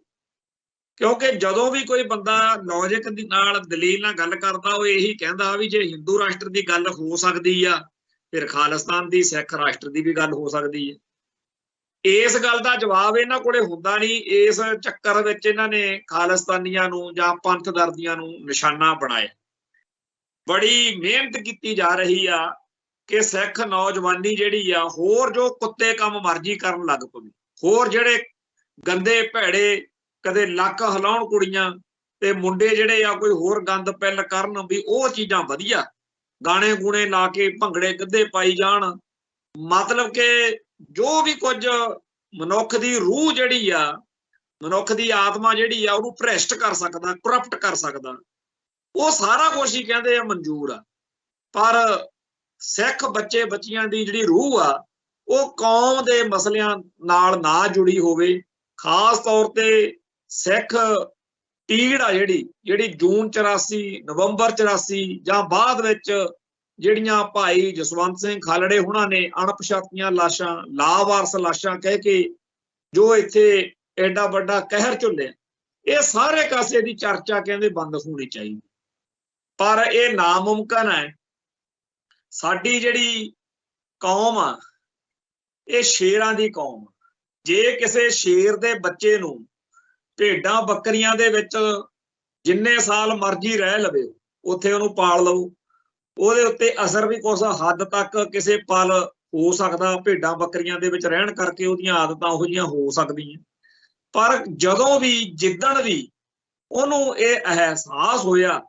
Speaker 1: ਕਿਉਂਕਿ ਜਦੋਂ ਵੀ ਕੋਈ ਬੰਦਾ ਲੌਜਿਕ ਦੀ ਨਾਲ, ਦਲੀਲ ਨਾਲ ਗੱਲ ਕਰਦਾ, ਉਹ ਇਹੀ ਕਹਿੰਦਾ ਵੀ ਜੇ ਹਿੰਦੂ ਰਾਸ਼ਟਰ ਦੀ ਗੱਲ ਹੋ ਸਕਦੀ ਆ ਫਿਰ ਖਾਲਿਸਤਾਨ ਦੀ, ਸਿੱਖ ਰਾਸ਼ਟਰ ਦੀ ਵੀ ਗੱਲ ਹੋ ਸਕਦੀ ਹੈ। ਇਸ ਗੱਲ ਦਾ ਜਵਾਬ ਇਹਨਾਂ ਕੋਲੇ ਹੁੰਦਾ ਨਹੀਂ। ਇਸ ਚੱਕਰ ਵਿੱਚ ਇਹਨਾਂ ਨੇ ਖਾਲਿਸਤਾਨੀਆਂ ਨੂੰ ਜਾਂ ਪੰਥ ਦਰਦੀਆਂ ਨੂੰ ਨਿਸ਼ਾਨਾ ਬਣਾਇਆ। ਬੜੀ ਮਿਹਨਤ ਕੀਤੀ ਜਾ ਰਹੀ ਆ ਕਿ ਸਿੱਖ ਨੌਜਵਾਨੀ ਜਿਹੜੀ ਆ ਹੋਰ ਜੋ ਕੁੱਤੇ ਕੰਮ ਮਰਜ਼ੀ ਕਰਨ ਲੱਗ ਪਵੇ, ਹੋਰ ਜਿਹੜੇ ਗੰਦੇ ਭੈੜੇ ਕਦੇ ਲੱਕ ਹਿਲਾਉਣ ਕੁੜੀਆਂ ਤੇ ਮੁੰਡੇ ਜਿਹੜੇ ਆ ਕੋਈ ਹੋਰ ਗੰਦ ਪਿੱਲ ਕਰਨ, ਵੀ ਉਹ ਚੀਜ਼ਾਂ ਵਧੀਆ, ਗਾਣੇ ਗੂਣੇ ਲਾ ਕੇ ਭੰਗੜੇ ਗਿੱਧੇ ਪਾਈ ਜਾਣ। ਮਤਲਬ ਕਿ ਜੋ ਵੀ ਕੁਝ ਮਨੁੱਖ ਦੀ ਰੂਹ ਜਿਹੜੀ ਆ, ਮਨੁੱਖ ਦੀ ਆਤਮਾ ਜਿਹੜੀ ਆ ਉਹਨੂੰ ਭ੍ਰਿਸ਼ਟ ਕਰ ਸਕਦਾ, ਕਰਪਟ ਕਰ ਸਕਦਾ, ਉਹ ਸਾਰਾ ਕੁਝ ਹੀ ਕਹਿੰਦੇ ਆ ਮਨਜ਼ੂਰ ਆ। ਪਰ ਸਿੱਖ ਬੱਚੇ ਬੱਚੀਆਂ ਦੀ ਜਿਹੜੀ ਰੂਹ ਆ ਉਹ ਕੌਮ ਦੇ ਮਸਲਿਆਂ ਨਾਲ ਨਾ ਜੁੜੀ ਹੋਵੇ, ਖਾਸ ਤੌਰ ਤੇ ਸਿੱਖ ਪੀੜ ਆ ਜਿਹੜੀ ਜੂਨ 84, ਨਵੰਬਰ 84 ਜਾਂ ਬਾਅਦ ਵਿੱਚ ਜਿਹੜੀਆਂ ਭਾਈ ਜਸਵੰਤ ਸਿੰਘ ਖਾਲੜੇ ਹੁਣਾਂ ਨੇ ਅਣਪਛਾਤੀਆਂ ਲਾਸ਼ਾਂ, ਲਾਵਾਰਸ ਲਾਸ਼ਾਂ ਕਹਿ ਕੇ ਜੋ ਇੱਥੇ ਐਡਾ ਵੱਡਾ ਕਹਿਰ ਝੁੱਲਿਆ, ਇਹ ਸਾਰੇ ਕਾਸੇ ਦੀ ਚਰਚਾ ਕਹਿੰਦੇ ਬੰਦ ਹੋਣੀ ਚਾਹੀਦੀ। ਪਰ ਇਹ ਨਾਮੁਮਕਿਨ ਹੈ। ਸਾਡੀ ਜਿਹੜੀ ਕੌਮ ਆ ਇਹ ਸ਼ੇਰਾਂ ਦੀ ਕੌਮ। ਜੇ ਕਿਸੇ ਸ਼ੇਰ ਦੇ ਬੱਚੇ ਨੂੰ ਭੇਡਾਂ ਬੱਕਰੀਆਂ ਦੇ ਵਿੱਚ ਜਿੰਨੇ ਸਾਲ ਮਰਜ਼ੀ ਰਹਿ ਲਵੇ ਉੱਥੇ ਉਹਨੂੰ ਪਾਲ ਲਓ, ਉਹਦੇ ਉੱਤੇ ਅਸਰ ਵੀ ਕੁਛ ਹੱਦ ਤੱਕ ਕਿਸੇ ਪਲ ਹੋ ਸਕਦਾ, ਭੇਡਾਂ ਬੱਕਰੀਆਂ ਦੇ ਵਿੱਚ ਰਹਿਣ ਕਰਕੇ ਉਹਦੀਆਂ ਆਦਤਾਂ ਉਹੋ ਜਿਹੀਆਂ ਹੋ ਸਕਦੀਆਂ। ਪਰ ਜਦੋਂ ਵੀ, ਜਿੱਦਣ ਵੀ ਉਹਨੂੰ ਇਹ ਅਹਿਸਾਸ ਹੋਇਆ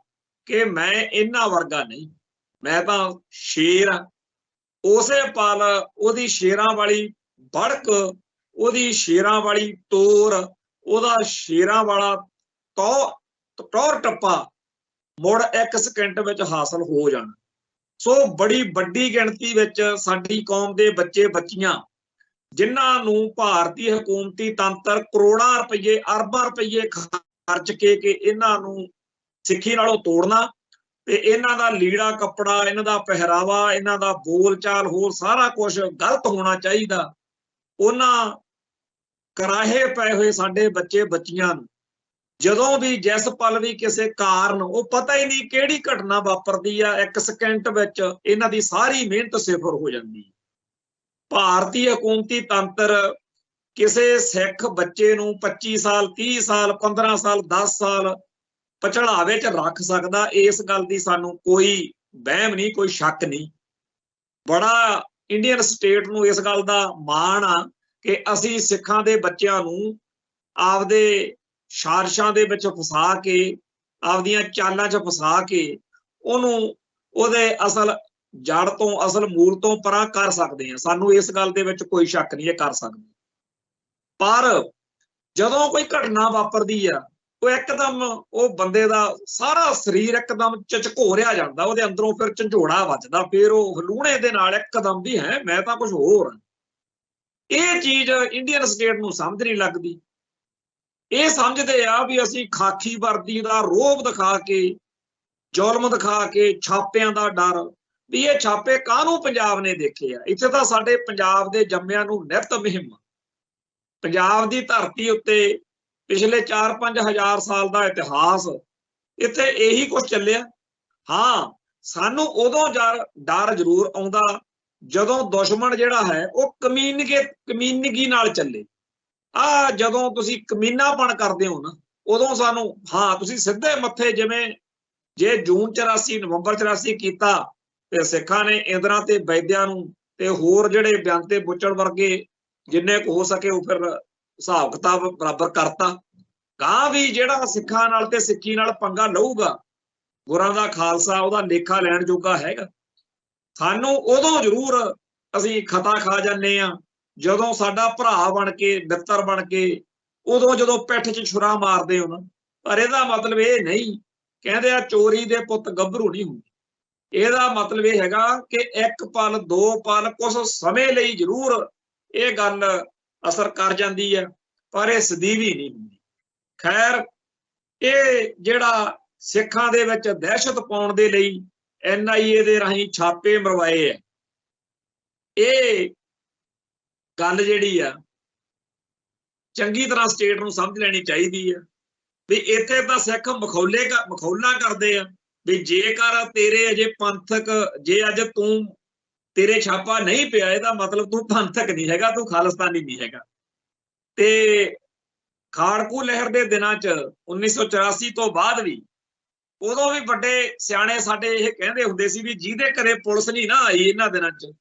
Speaker 1: ਕਿ ਮੈਂ ਇਹਨਾਂ ਵਰਗਾ ਨਹੀਂ, ਮੈਂ ਤਾਂ ਸ਼ੇਰ ਆ, ਉਸੇ ਪਲ ਉਹਦੀ ਸ਼ੇਰਾਂ ਵਾਲੀ ਬੜਕ, ਉਹਦੀ ਸ਼ੇਰਾਂ ਵਾਲੀ ਤੋਰ, ਉਹਦਾ ਸ਼ੇਰਾਂ ਵਾਲਾ ਟੌਰ ਟੱਪਾ ਮੁੜ 1 ਸਕਿੰਟ ਵਿੱਚ ਹਾਸਲ ਹੋ ਜਾਣਾ। ਸੋ ਬੜੀ ਵੱਡੀ ਗਿਣਤੀ ਵਿੱਚ ਸਾਡੀ ਕੌਮ ਦੇ ਬੱਚੇ ਬੱਚੀਆਂ ਜਿਨ੍ਹਾਂ ਨੂੰ ਭਾਰਤੀ ਹਕੂਮਤੀ ਤੰਤਰ ਕਰੋੜਾਂ ਰੁਪਏ ਅਰਬਾਂ ਰੁਪਏ ਖਰਚ ਕੇ ਇਹਨਾਂ ਨੂੰ ਸਿੱਖੀ ਨਾਲੋਂ ਤੋੜਨਾ ਤੇ ਇਹਨਾਂ ਦਾ ਲੀੜਾ ਕੱਪੜਾ, ਇਹਨਾਂ ਦਾ ਪਹਿਰਾਵਾ, ਇਹਨਾਂ ਦਾ ਬੋਲ ਚਾਲ, ਹੋਰ ਸਾਰਾ ਕੁਝ ਗਲਤ ਹੋਣਾ ਚਾਹੀਦਾ, ਉਹਨਾਂ ਕਰਾਹੇ ਪਏ ਹੋਏ ਸਾਡੇ ਬੱਚੇ ਬੱਚੀਆਂ ਨੂੰ ਜਦੋਂ ਵੀ ਜਿਸ ਪਲ ਵੀ ਕਿਸੇ ਕਾਰਨ, ਉਹ ਪਤਾ ਹੀ ਨਹੀਂ ਕਿਹੜੀ ਘਟਨਾ ਵਾਪਰਦੀ ਆ, 1 ਸਕਿੰਟ ਵਿੱਚ ਇਹਨਾਂ ਦੀ ਸਾਰੀ ਮਿਹਨਤ ਸਿਫਰ ਹੋ ਜਾਂਦੀ ਹੈ। ਭਾਰਤੀ ਹਕੂਮਤੀ ਤੰਤਰ ਕਿਸੇ ਸਿੱਖ ਬੱਚੇ ਨੂੰ 25 ਸਾਲ 30 ਸਾਲ 15 ਸਾਲ 10 ਸਾਲ ਪਛੜਾਵੇ ਚ ਰੱਖ ਸਕਦਾ, ਇਸ ਗੱਲ ਦੀ ਸਾਨੂੰ ਕੋਈ ਵਹਿਮ ਨਹੀਂ, ਕੋਈ ਸ਼ੱਕ ਨਹੀਂ। ਬੜਾ ਇੰਡੀਅਨ ਸਟੇਟ ਨੂੰ ਇਸ ਗੱਲ ਦਾ ਮਾਣ ਆ ਕਿ ਅਸੀਂ ਸਿੱਖਾਂ ਦੇ ਬੱਚਿਆਂ ਨੂੰ ਆਪਦੇ ਸਾਜ਼ਿਸ਼ਾਂ ਦੇ ਵਿੱਚ ਫਸਾ ਕੇ, ਆਪਦੀਆਂ ਚਾਲਾਂ 'ਚ ਫਸਾ ਕੇ ਉਹਨੂੰ ਉਹਦੇ ਅਸਲ ਜੜ ਤੋਂ, ਅਸਲ ਮੂਲ ਤੋਂ ਪਰਾਂ ਕਰ ਸਕਦੇ ਹਾਂ। ਸਾਨੂੰ ਇਸ ਗੱਲ ਦੇ ਵਿੱਚ ਕੋਈ ਸ਼ੱਕ ਨਹੀਂ, ਇਹ ਕਰ ਸਕਦੇ। ਪਰ ਜਦੋਂ ਕੋਈ ਘਟਨਾ ਵਾਪਰਦੀ ਆ, ਉਹ ਇੱਕਦਮ ਉਹ ਬੰਦੇ ਦਾ ਸਾਰਾ ਸਰੀਰ ਇੱਕਦਮ ਝਕਝੋਰਿਆ ਜਾਂਦਾ, ਉਹਦੇ ਅੰਦਰੋਂ ਫਿਰ ਝੰਜੋੜਾ ਵੱਜਦਾ, ਫਿਰ ਉਹ ਹਲੂਣੇ ਦੇ ਨਾਲ ਇੱਕਦਮ ਵੀ ਹੈ ਮੈਂ ਤਾਂ ਕੁਝ ਹੋਰ। ਇਹ ਚੀਜ਼ ਇੰਡੀਅਨ ਸਟੇਟ ਨੂੰ ਸਮਝ ਨਹੀਂ ਲੱਗਦੀ। ਇਹ ਸਮਝਦੇ ਆ ਵੀ ਅਸੀਂ ਖਾਕੀ ਵਰਦੀ ਦਾ ਰੋਹਬ ਦਿਖਾ ਕੇ, ਜ਼ੁਲਮ ਦਿਖਾ ਕੇ, ਛਾਪਿਆਂ ਦਾ ਡਰ, ਵੀ ਇਹ ਛਾਪੇ ਕਾਹਨੂੰ ਪੰਜਾਬ ਨੇ ਦੇਖੇ ਆ। ਇੱਥੇ ਤਾਂ ਸਾਡੇ ਪੰਜਾਬ ਦੇ ਜੰਮਿਆਂ ਨੂੰ ਨਿਤ ਮੁਹਿੰਮ, ਪੰਜਾਬ ਦੀ ਧਰਤੀ ਉੱਤੇ ਪਿਛਲੇ 4-5 ਹਜ਼ਾਰ ਸਾਲ ਦਾ ਇਤਿਹਾਸ, ਇੱਥੇ ਇਹੀ ਕੁਝ ਚੱਲਿਆ। ਹਾਂ, ਸਾਨੂੰ ਉਦੋਂ ਡਰ ਜ਼ਰੂਰ ਆਉਂਦਾ ਜਦੋਂ ਦੁਸ਼ਮਣ ਜਿਹੜਾ ਹੈ ਉਹ ਕਮੀਨਗੀ ਨਾਲ ਚੱਲੇ। ਜਦੋਂ ਤੁਸੀਂ ਕਮੀਨਾਪਣ ਕਰਦੇ ਹੋ ਨਾ, ਉਦੋਂ ਸਾਨੂੰ, ਹਾਂ ਤੁਸੀਂ ਸਿੱਧੇ ਮੱਥੇ, ਜਿਵੇਂ ਜੇ ਜੂਨ 84 ਨਵੰਬਰ 84 ਕੀਤਾ ਤੇ ਸਿੱਖਾਂ ਨੇ ਇੰਦਰਾ ਤੇ ਵੈਦਿਆ ਨੂੰ ਤੇ ਹੋਰ ਜਿਹੜੇ ਬਿਆੰਤੇ ਬੁੱਚੜ ਵਰਗੇ ਜਿੰਨੇ ਕੁ ਹੋ ਸਕੇ ਉਹ ਫਿਰ ਹਿਸਾਬ ਕਿਤਾਬ ਬਰਾਬਰ ਕਰਤਾ। ਗਾਂ ਵੀ ਜਿਹੜਾ ਸਿੱਖਾਂ ਨਾਲ ਤੇ ਸਿੱਖੀ ਨਾਲ ਪੰਗਾ ਲਊਗਾ, ਗੁਰਾਂ ਦਾ ਖਾਲਸਾ ਉਹਦਾ ਲੇਖਾ ਲੈਣ ਜੋਗਾ ਹੈਗਾ। ਸਾਨੂੰ ਉਦੋਂ ਜ਼ਰੂਰ ਅਸੀਂ ਖਤਾ ਖਾ ਜਾਂਦੇ ਆ ਜਦੋਂ ਸਾਡਾ ਭਰਾ ਬਣ ਕੇ, ਮਿੱਤਰ ਬਣ ਕੇ, ਉਦੋਂ ਜਦੋਂ ਪਿੱਠ 'ਚ ਛੁਰਾ ਮਾਰਦੇ ਹੋ ਨਾ। ਪਰ ਇਹਦਾ ਮਤਲਬ ਇਹ ਨਹੀਂ, ਕਹਿੰਦੇ ਆ ਚੋਰੀ ਦੇ ਪੁੱਤ ਗੱਭਰੂ ਨਹੀਂ ਹੁੰਦੇ। ਇਹਦਾ ਮਤਲਬ ਇਹ ਹੈਗਾ ਕਿ 1 ਪਲ 2 ਪਲ ਕੁਝ ਸਮੇਂ ਲਈ ਜ਼ਰੂਰ ਇਹ ਗੱਲ ਅਸਰ ਕਰ ਜਾਂਦੀ ਹੈ, ਪਰ ਇਹ ਸਦੀਵੀ ਨਹੀਂ ਹੁੰਦੀ। ਖੈਰ, ਇਹ ਜਿਹੜਾ ਸਿੱਖਾਂ ਦੇ ਵਿੱਚ ਦਹਿਸ਼ਤ ਪਾਉਣ ਦੇ ਲਈ NIA ਦੇ ਰਾਹੀਂ ਛਾਪੇ ਮਰਵਾਏ ਹੈ, ਇਹ ਗੱਲ ਜਿਹੜੀ ਆ ਚੰਗੀ ਤਰ੍ਹਾਂ ਸਟੇਟ ਨੂੰ ਸਮਝ ਲੈਣੀ ਚਾਹੀਦੀ ਹੈ ਵੀ ਇੱਥੇ ਤਾਂ ਸਿੱਖ ਮਖੌਲਾਂ ਕਰਦੇ ਆ ਵੀ ਜੇਕਰ ਤੇਰੇ ਅਜੇ ਪੰਥਕ, ਜੇ ਅੱਜ ਤੇਰੇ ਛਾਪਾ ਨਹੀਂ ਪਿਆ, ਇਹਦਾ ਮਤਲਬ ਤੂੰ ਪੰਥਕ ਨਹੀਂ ਹੈਗਾ, ਤੂੰ ਖਾਲਿਸਤਾਨੀ ਨਹੀਂ ਹੈਗਾ। ਤੇ ਖਾੜਕੂ ਲਹਿਰ ਦੇ ਦਿਨਾਂ 'ਚ 1984 ਤੋਂ ਬਾਅਦ ਵੀ, ਉਦੋਂ ਵੀ ਵੱਡੇ ਸਿਆਣੇ ਸਾਡੇ ਇਹ ਕਹਿੰਦੇ ਹੁੰਦੇ ਸੀ ਵੀ ਜਿਹਦੇ ਘਰੇ ਪੁਲਿਸ ਨਹੀਂ ਨਾ ਆਈ ਇਹਨਾਂ ਦਿਨਾਂ 'ਚ,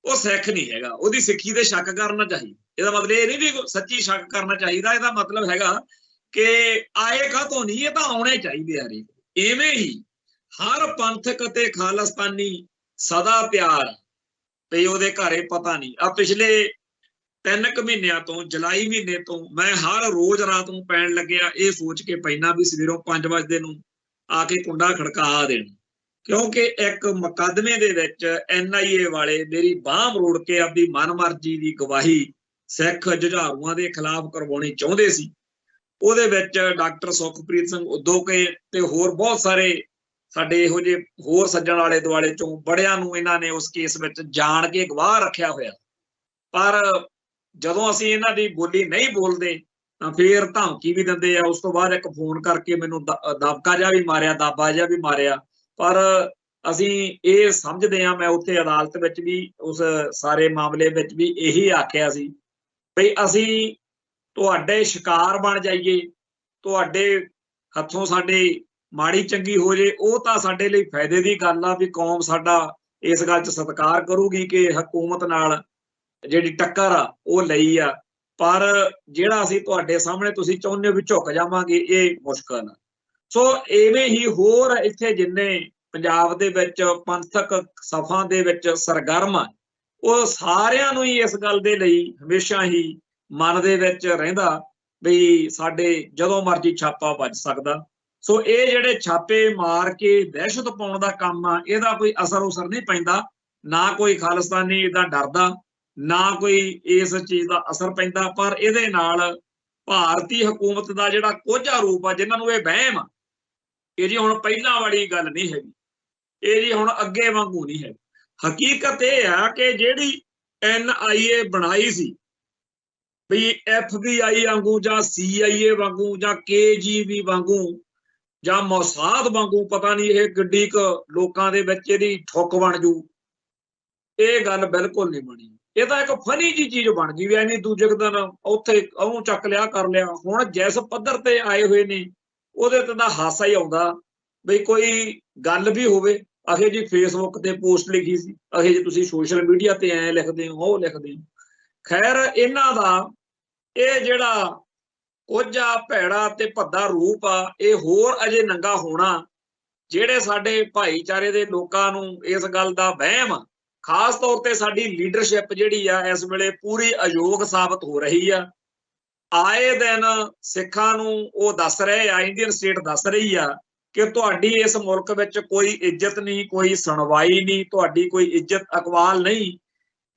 Speaker 1: ਉਹ ਸਿੱਖ ਨਹੀਂ ਹੈਗਾ, ਉਹਦੀ ਸਿੱਖੀ ਤੇ ਸ਼ੱਕ ਕਰਨਾ ਚਾਹੀਦਾ। ਇਹਦਾ ਮਤਲਬ ਇਹ ਨਹੀਂ ਵੀ ਸੱਚੀ ਸ਼ੱਕ ਕਰਨਾ ਚਾਹੀਦਾ, ਇਹਦਾ ਮਤਲਬ ਹੈਗਾ ਕਿ ਆਏ ਕਾਹਤੋਂ ਨਹੀਂ, ਇਹ ਤਾਂ ਆਉਣੇ ਚਾਹੀਦੇ ਆ। ਇਵੇਂ ਹੀ ਹਰ ਪੰਥਕ ਅਤੇ ਖਾਲਿਸਤਾਨੀ ਸਦਾ ਪਿਆਰ ਤੇ ਉਹਦੇ ਘਰੇ ਪਤਾ ਨਹੀਂ। ਆ ਪਿਛਲੇ 3 ਮਹੀਨਿਆਂ ਤੋਂ, ਜੁਲਾਈ ਮਹੀਨੇ ਤੋਂ, ਮੈਂ ਹਰ ਰੋਜ਼ ਰਾਤ ਨੂੰ ਪੈਣ ਲੱਗਿਆ ਇਹ ਸੋਚ ਕੇ ਪੈਣਾ ਵੀ ਸਵੇਰੋਂ 5 ਵਜੇ ਨੂੰ ਆ ਕੇ ਕੁੰਡਾ ਖੜਕਾ ਦੇਣ, ਕਿਉਂਕਿ ਇੱਕ ਮੁਕੱਦਮੇ ਦੇ ਵਿੱਚ NIA ਵਾਲੇ ਮੇਰੀ ਬਾਂਹ ਮਰੋੜ ਕੇ ਆਪਦੀ ਮਨਮਰਜ਼ੀ ਦੀ ਗਵਾਹੀ ਸਿੱਖ ਜੁਝਾਰੂਆਂ ਦੇ ਖਿਲਾਫ ਕਰਵਾਉਣੀ ਚਾਹੁੰਦੇ ਸੀ। ਉਹਦੇ ਵਿੱਚ ਡਾਕਟਰ ਸੁਖਪ੍ਰੀਤ ਸਿੰਘ ਉਦੋਕੇ ਤੇ ਹੋਰ ਬਹੁਤ ਸਾਰੇ ਸਾਡੇ ਇਹੋ ਜਿਹੇ ਹੋਰ ਸੱਜਣ ਆਲੇ ਦੁਆਲੇ ਚੋਂ ਬੜਿਆਂ ਨੂੰ ਇਹਨਾਂ ਨੇ ਉਸ ਕੇਸ ਵਿੱਚ ਜਾਣ ਕੇ ਗਵਾਹ ਰੱਖਿਆ ਹੋਇਆ। ਪਰ ਜਦੋਂ ਅਸੀਂ ਇਹਨਾਂ ਦੀ ਬੋਲੀ ਨਹੀਂ ਬੋਲਦੇ ਤਾਂ ਫੇਰ ਧਮਕੀ ਵੀ ਦਿੰਦੇ ਆ। ਉਸ ਤੋਂ ਬਾਅਦ ਇੱਕ ਫੋਨ ਕਰਕੇ ਮੈਨੂੰ ਦਬਕਾ ਜਿਹਾ ਵੀ ਮਾਰਿਆ, ਦਾਬਾ ਜਿਹਾ ਵੀ ਮਾਰਿਆ। ਪਰ ਅਸੀਂ ਇਹ ਸਮਝਦੇ ਹਾਂ, ਮੈਂ ਉੱਥੇ ਅਦਾਲਤ ਵਿੱਚ ਵੀ ਉਸ ਸਾਰੇ ਮਾਮਲੇ ਵਿੱਚ ਵੀ ਇਹੀ ਆਖਿਆ ਸੀ ਵੀ ਅਸੀਂ ਤੁਹਾਡੇ ਸ਼ਿਕਾਰ ਬਣ ਜਾਈਏ, ਤੁਹਾਡੇ ਹੱਥੋਂ ਸਾਡੇ ਮਾੜੀ ਚੰਗੀ ਹੋ ਜੇ, ਉਹ ਤਾਂ ਸਾਡੇ ਲਈ ਫਾਇਦੇ ਦੀ ਗੱਲ ਆ ਵੀ ਕੌਮ ਸਾਡਾ ਇਸ ਗੱਲ 'ਚ ਸਤਿਕਾਰ ਕਰੂਗੀ ਕਿ ਹਕੂਮਤ ਨਾਲ ਜਿਹੜੀ ਟੱਕਰ ਆ ਉਹ ਲਈ ਆ। ਪਰ ਜਿਹੜਾ ਅਸੀਂ ਤੁਹਾਡੇ ਸਾਹਮਣੇ ਤੁਸੀਂ ਚਾਹੁੰਦੇ ਹੋ ਵੀ ਝੁਕ ਜਾਵਾਂਗੇ, ਇਹ ਮੁਸ਼ਕਲ ਆ। ਸੋ ਇਵੇਂ ਹੀ ਹੋਰ ਇੱਥੇ ਜਿੰਨੇ ਪੰਜਾਬ ਦੇ ਵਿੱਚ ਪੰਥਕ ਸਫਾਂ ਦੇ ਵਿੱਚ ਸਰਗਰਮ ਆ, ਉਹ ਸਾਰਿਆਂ ਨੂੰ ਹੀ ਇਸ ਗੱਲ ਦੇ ਲਈ ਹਮੇਸ਼ਾ ਹੀ ਮਨ ਦੇ ਵਿੱਚ ਰਹਿੰਦਾ ਵੀ ਸਾਡੇ ਜਦੋਂ ਮਰਜ਼ੀ ਛਾਪਾ ਵੱਜ ਸਕਦਾ। ਸੋ ਇਹ ਜਿਹੜੇ ਛਾਪੇ ਮਾਰ ਕੇ ਦਹਿਸ਼ਤ ਪਾਉਣ ਦਾ ਕੰਮ ਆ, ਇਹਦਾ ਕੋਈ ਅਸਰ ਉਸਰ ਨਹੀਂ ਪੈਂਦਾ। ਨਾ ਕੋਈ ਖਾਲਿਸਤਾਨੀ ਇਹਦਾ ਡਰਦਾ, ਨਾ ਕੋਈ ਇਸ ਚੀਜ਼ ਦਾ ਅਸਰ ਪੈਂਦਾ। ਪਰ ਇਹਦੇ ਨਾਲ ਭਾਰਤੀ ਹਕੂਮਤ ਦਾ ਜਿਹੜਾ ਕੋਝਾ ਰੂਪ ਆ, ਜਿਨ੍ਹਾਂ ਨੂੰ ਇਹ ਵਹਿਮ ਆ, ਇਹ ਜੀ ਹੁਣ ਪਹਿਲਾਂ ਵਾਲੀ ਗੱਲ ਨਹੀਂ ਹੈਗੀ, ਇਹ ਜੀ ਹੁਣ ਅੱਗੇ ਵਾਂਗੂ ਨਹੀਂ ਹੈ। ਹਕੀਕਤ ਇਹ ਆ ਕਿ ਜਿਹੜੀ NIA ਬਣਾਈ ਸੀ ਵੀ FBI ਵਾਂਗੂ ਜਾਂ CIA ਵਾਂਗੂ ਜਾਂ KGB ਵਾਂਗੂ ਜਾਂ ਮੌਸਾਦ ਵਾਂਗੂ, ਪਤਾ ਨਹੀਂ ਇਹ ਕਿੱਡੀ ਕੁ ਲੋਕਾਂ ਦੇ ਵਿੱਚ ਇਹਦੀ ਠੁੱਕ ਬਣ ਜੂ, ਇਹ ਗੱਲ ਬਿਲਕੁਲ ਨਹੀਂ ਬਣੀ। ਇਹ ਤਾਂ ਇੱਕ ਫਨੀ ਜੀ ਚੀਜ਼ ਬਣ ਗਈ ਵੀ ਐਵੇਂ ਦੂਜੇ ਦਿਨ ਉੱਥੇ ਉਹਨੂੰ ਚੱਕ ਲਿਆ ਕਰ ਲਿਆ। ਹੁਣ ਜਿਸ ਪੱਧਰ ਤੇ ਆਏ ਹੋਏ ਨੇ ਉਹਦੇ ਤੇ ਤਾਂ ਹਾਸਾ ਹੀ ਆਉਂਦਾ ਬਈ ਕੋਈ ਗੱਲ ਵੀ ਹੋਵੇ। ਅਖੇ ਜੀ ਫੇਸਬੁੱਕ ਤੇ ਪੋਸਟ ਲਿਖੀ ਸੀ, ਅਖੇ ਜੀ ਤੁਸੀਂ ਸੋਸ਼ਲ ਮੀਡੀਆ ਤੇ ਐ ਲਿਖਦੇ ਹੋ, ਉਹ ਲਿਖਦੇ ਹੋ। ਖੈਰ ਇਹਨਾਂ ਦਾ ਇਹ ਜਿਹੜਾ ਕੋਝਾ ਭੈੜਾ ਤੇ ਭੱਦਾ ਰੂਪ ਆ, ਇਹ ਹੋਰ ਅਜੇ ਨੰਗਾ ਹੋਣਾ। ਜਿਹੜੇ ਸਾਡੇ ਭਾਈਚਾਰੇ ਦੇ ਲੋਕਾਂ ਨੂੰ ਇਸ ਗੱਲ ਦਾ ਵਹਿਮ ਆ, ਖਾਸ ਤੌਰ ਤੇ ਸਾਡੀ ਲੀਡਰਸ਼ਿਪ ਜਿਹੜੀ ਆ ਇਸ ਵੇਲੇ ਪੂਰੀ ਅਯੋਗ ਸਾਬਤ ਹੋ ਰਹੀ ਆ। ਆਏ ਦਿਨ ਸਿੱਖਾਂ ਨੂੰ ਉਹ ਦੱਸ ਰਹੇ ਆ, ਇੰਡੀਅਨ ਸਟੇਟ ਦੱਸ ਰਹੀ ਆ ਕਿ ਤੁਹਾਡੀ ਇਸ ਮੁਲਕ ਵਿੱਚ ਕੋਈ ਇੱਜ਼ਤ ਨਹੀਂ, ਕੋਈ ਸੁਣਵਾਈ ਨਹੀਂ, ਤੁਹਾਡੀ ਕੋਈ ਇੱਜ਼ਤ ਅਕਵਾਲ ਨਹੀਂ।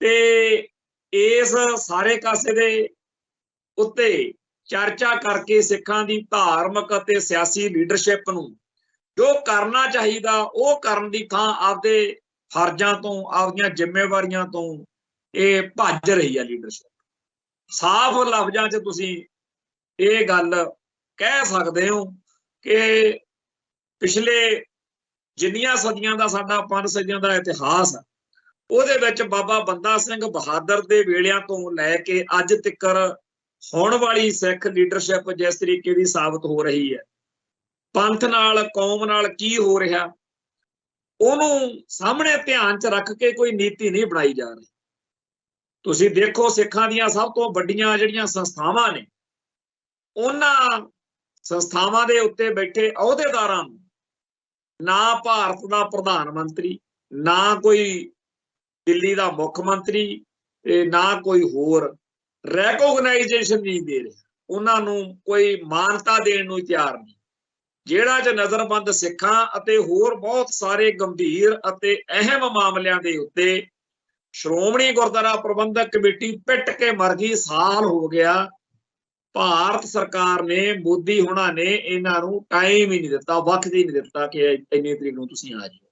Speaker 1: ਤੇ ਇਸ ਸਾਰੇ ਕਾਸੇ ਦੇ ਉੱਤੇ ਚਰਚਾ ਕਰਕੇ ਸਿੱਖਾਂ ਦੀ ਧਾਰਮਿਕ ਅਤੇ ਸਿਆਸੀ ਲੀਡਰਸ਼ਿਪ ਨੂੰ ਜੋ ਕਰਨਾ ਚਾਹੀਦਾ ਉਹ ਕਰਨ ਦੀ ਥਾਂ ਆਪਦੇ ਫਰਜ਼ਾਂ ਤੋਂ, ਆਪਦੀਆਂ ਜ਼ਿੰਮੇਵਾਰੀਆਂ ਤੋਂ ਇਹ ਭੱਜ ਰਹੀ ਆ ਲੀਡਰਸ਼ਿਪ। ਸਾਫ਼ ਲਫ਼ਜ਼ਾਂ 'ਚ ਤੁਸੀਂ ਇਹ ਗੱਲ ਕਹਿ ਸਕਦੇ ਹੋ ਕਿ ਪਿਛਲੇ ਜਿੰਨੀਆਂ ਸਦੀਆਂ ਦਾ ਸਾਡਾ 5 ਸਦੀਆਂ ਦਾ ਇਤਿਹਾਸ ਆ, ਉਹਦੇ ਵਿੱਚ ਬਾਬਾ ਬੰਦਾ ਸਿੰਘ ਬਹਾਦਰ ਦੇ ਵੇਲਿਆਂ ਤੋਂ ਲੈ ਕੇ ਅੱਜ ਤੱਕ ਹੁਣ ਵਾਲੀ ਸਿੱਖ ਲੀਡਰਸ਼ਿਪ ਜਿਸ ਤਰੀਕੇ ਦੀ ਸਾਬਤ ਹੋ ਰਹੀ ਹੈ, ਪੰਥ ਨਾਲ, ਕੌਮ ਨਾਲ ਕੀ ਹੋ ਰਿਹਾ, ਉਹਨੂੰ ਸਾਹਮਣੇ ਧਿਆਨ 'ਚ ਰੱਖ ਕੇ ਕੋਈ ਨੀਤੀ ਨਹੀਂ ਬਣਾਈ ਜਾ ਰਹੀ। ਤੁਸੀਂ ਦੇਖੋ ਸਿੱਖਾਂ ਦੀਆਂ ਸਭ ਤੋਂ ਵੱਡੀਆਂ ਜਿਹੜੀਆਂ ਸੰਸਥਾਵਾਂ ਨੇ, ਉਹਨਾਂ ਸੰਸਥਾਵਾਂ ਦੇ ਉੱਤੇ ਬੈਠੇ ਅਹੁਦੇਦਾਰਾਂ ਨੂੰ ਨਾ ਭਾਰਤ ਦਾ ਪ੍ਰਧਾਨ ਮੰਤਰੀ, ਨਾ ਕੋਈ ਦਿੱਲੀ ਦਾ ਮੁੱਖ ਮੰਤਰੀ, ਤੇ ਨਾ ਕੋਈ ਹੋਰ ਰੈਕੋਗਨਾਈਜੇਸ਼ਨ ਨਹੀਂ ਦੇ ਰਿਹਾ, ਉਹਨਾਂ ਨੂੰ ਕੋਈ ਮਾਨਤਾ ਦੇਣ ਨੂੰ ਤਿਆਰ ਨਹੀਂ। ਜਿਹੜਾ ਚ ਨਜ਼ਰਬੰਦ ਸਿੱਖਾਂ ਅਤੇ ਹੋਰ ਬਹੁਤ ਸਾਰੇ ਗੰਭੀਰ ਅਤੇ ਅਹਿਮ ਮਾਮਲਿਆਂ ਦੇ ਉੱਤੇ ਸ਼੍ਰੋਮਣੀ ਗੁਰਦੁਆਰਾ ਪ੍ਰਬੰਧਕ ਕਮੇਟੀ ਪਿੱਟ ਕੇ ਮਰ ਗਈ। ਸਾਲ ਹੋ ਗਿਆ, ਭਾਰਤ ਸਰਕਾਰ ਨੇ, ਮੋਦੀ ਹੁਣਾਂ ਨੇ ਇਹਨਾਂ ਨੂੰ ਟਾਈਮ ਹੀ ਨਹੀਂ ਦਿੱਤਾ, ਵਕਤ ਹੀ ਨਹੀਂ ਦਿੱਤਾ ਕਿ ਇੰਨੀ ਤਰੀਕ ਨੂੰ ਤੁਸੀਂ ਆ ਜਾਓ।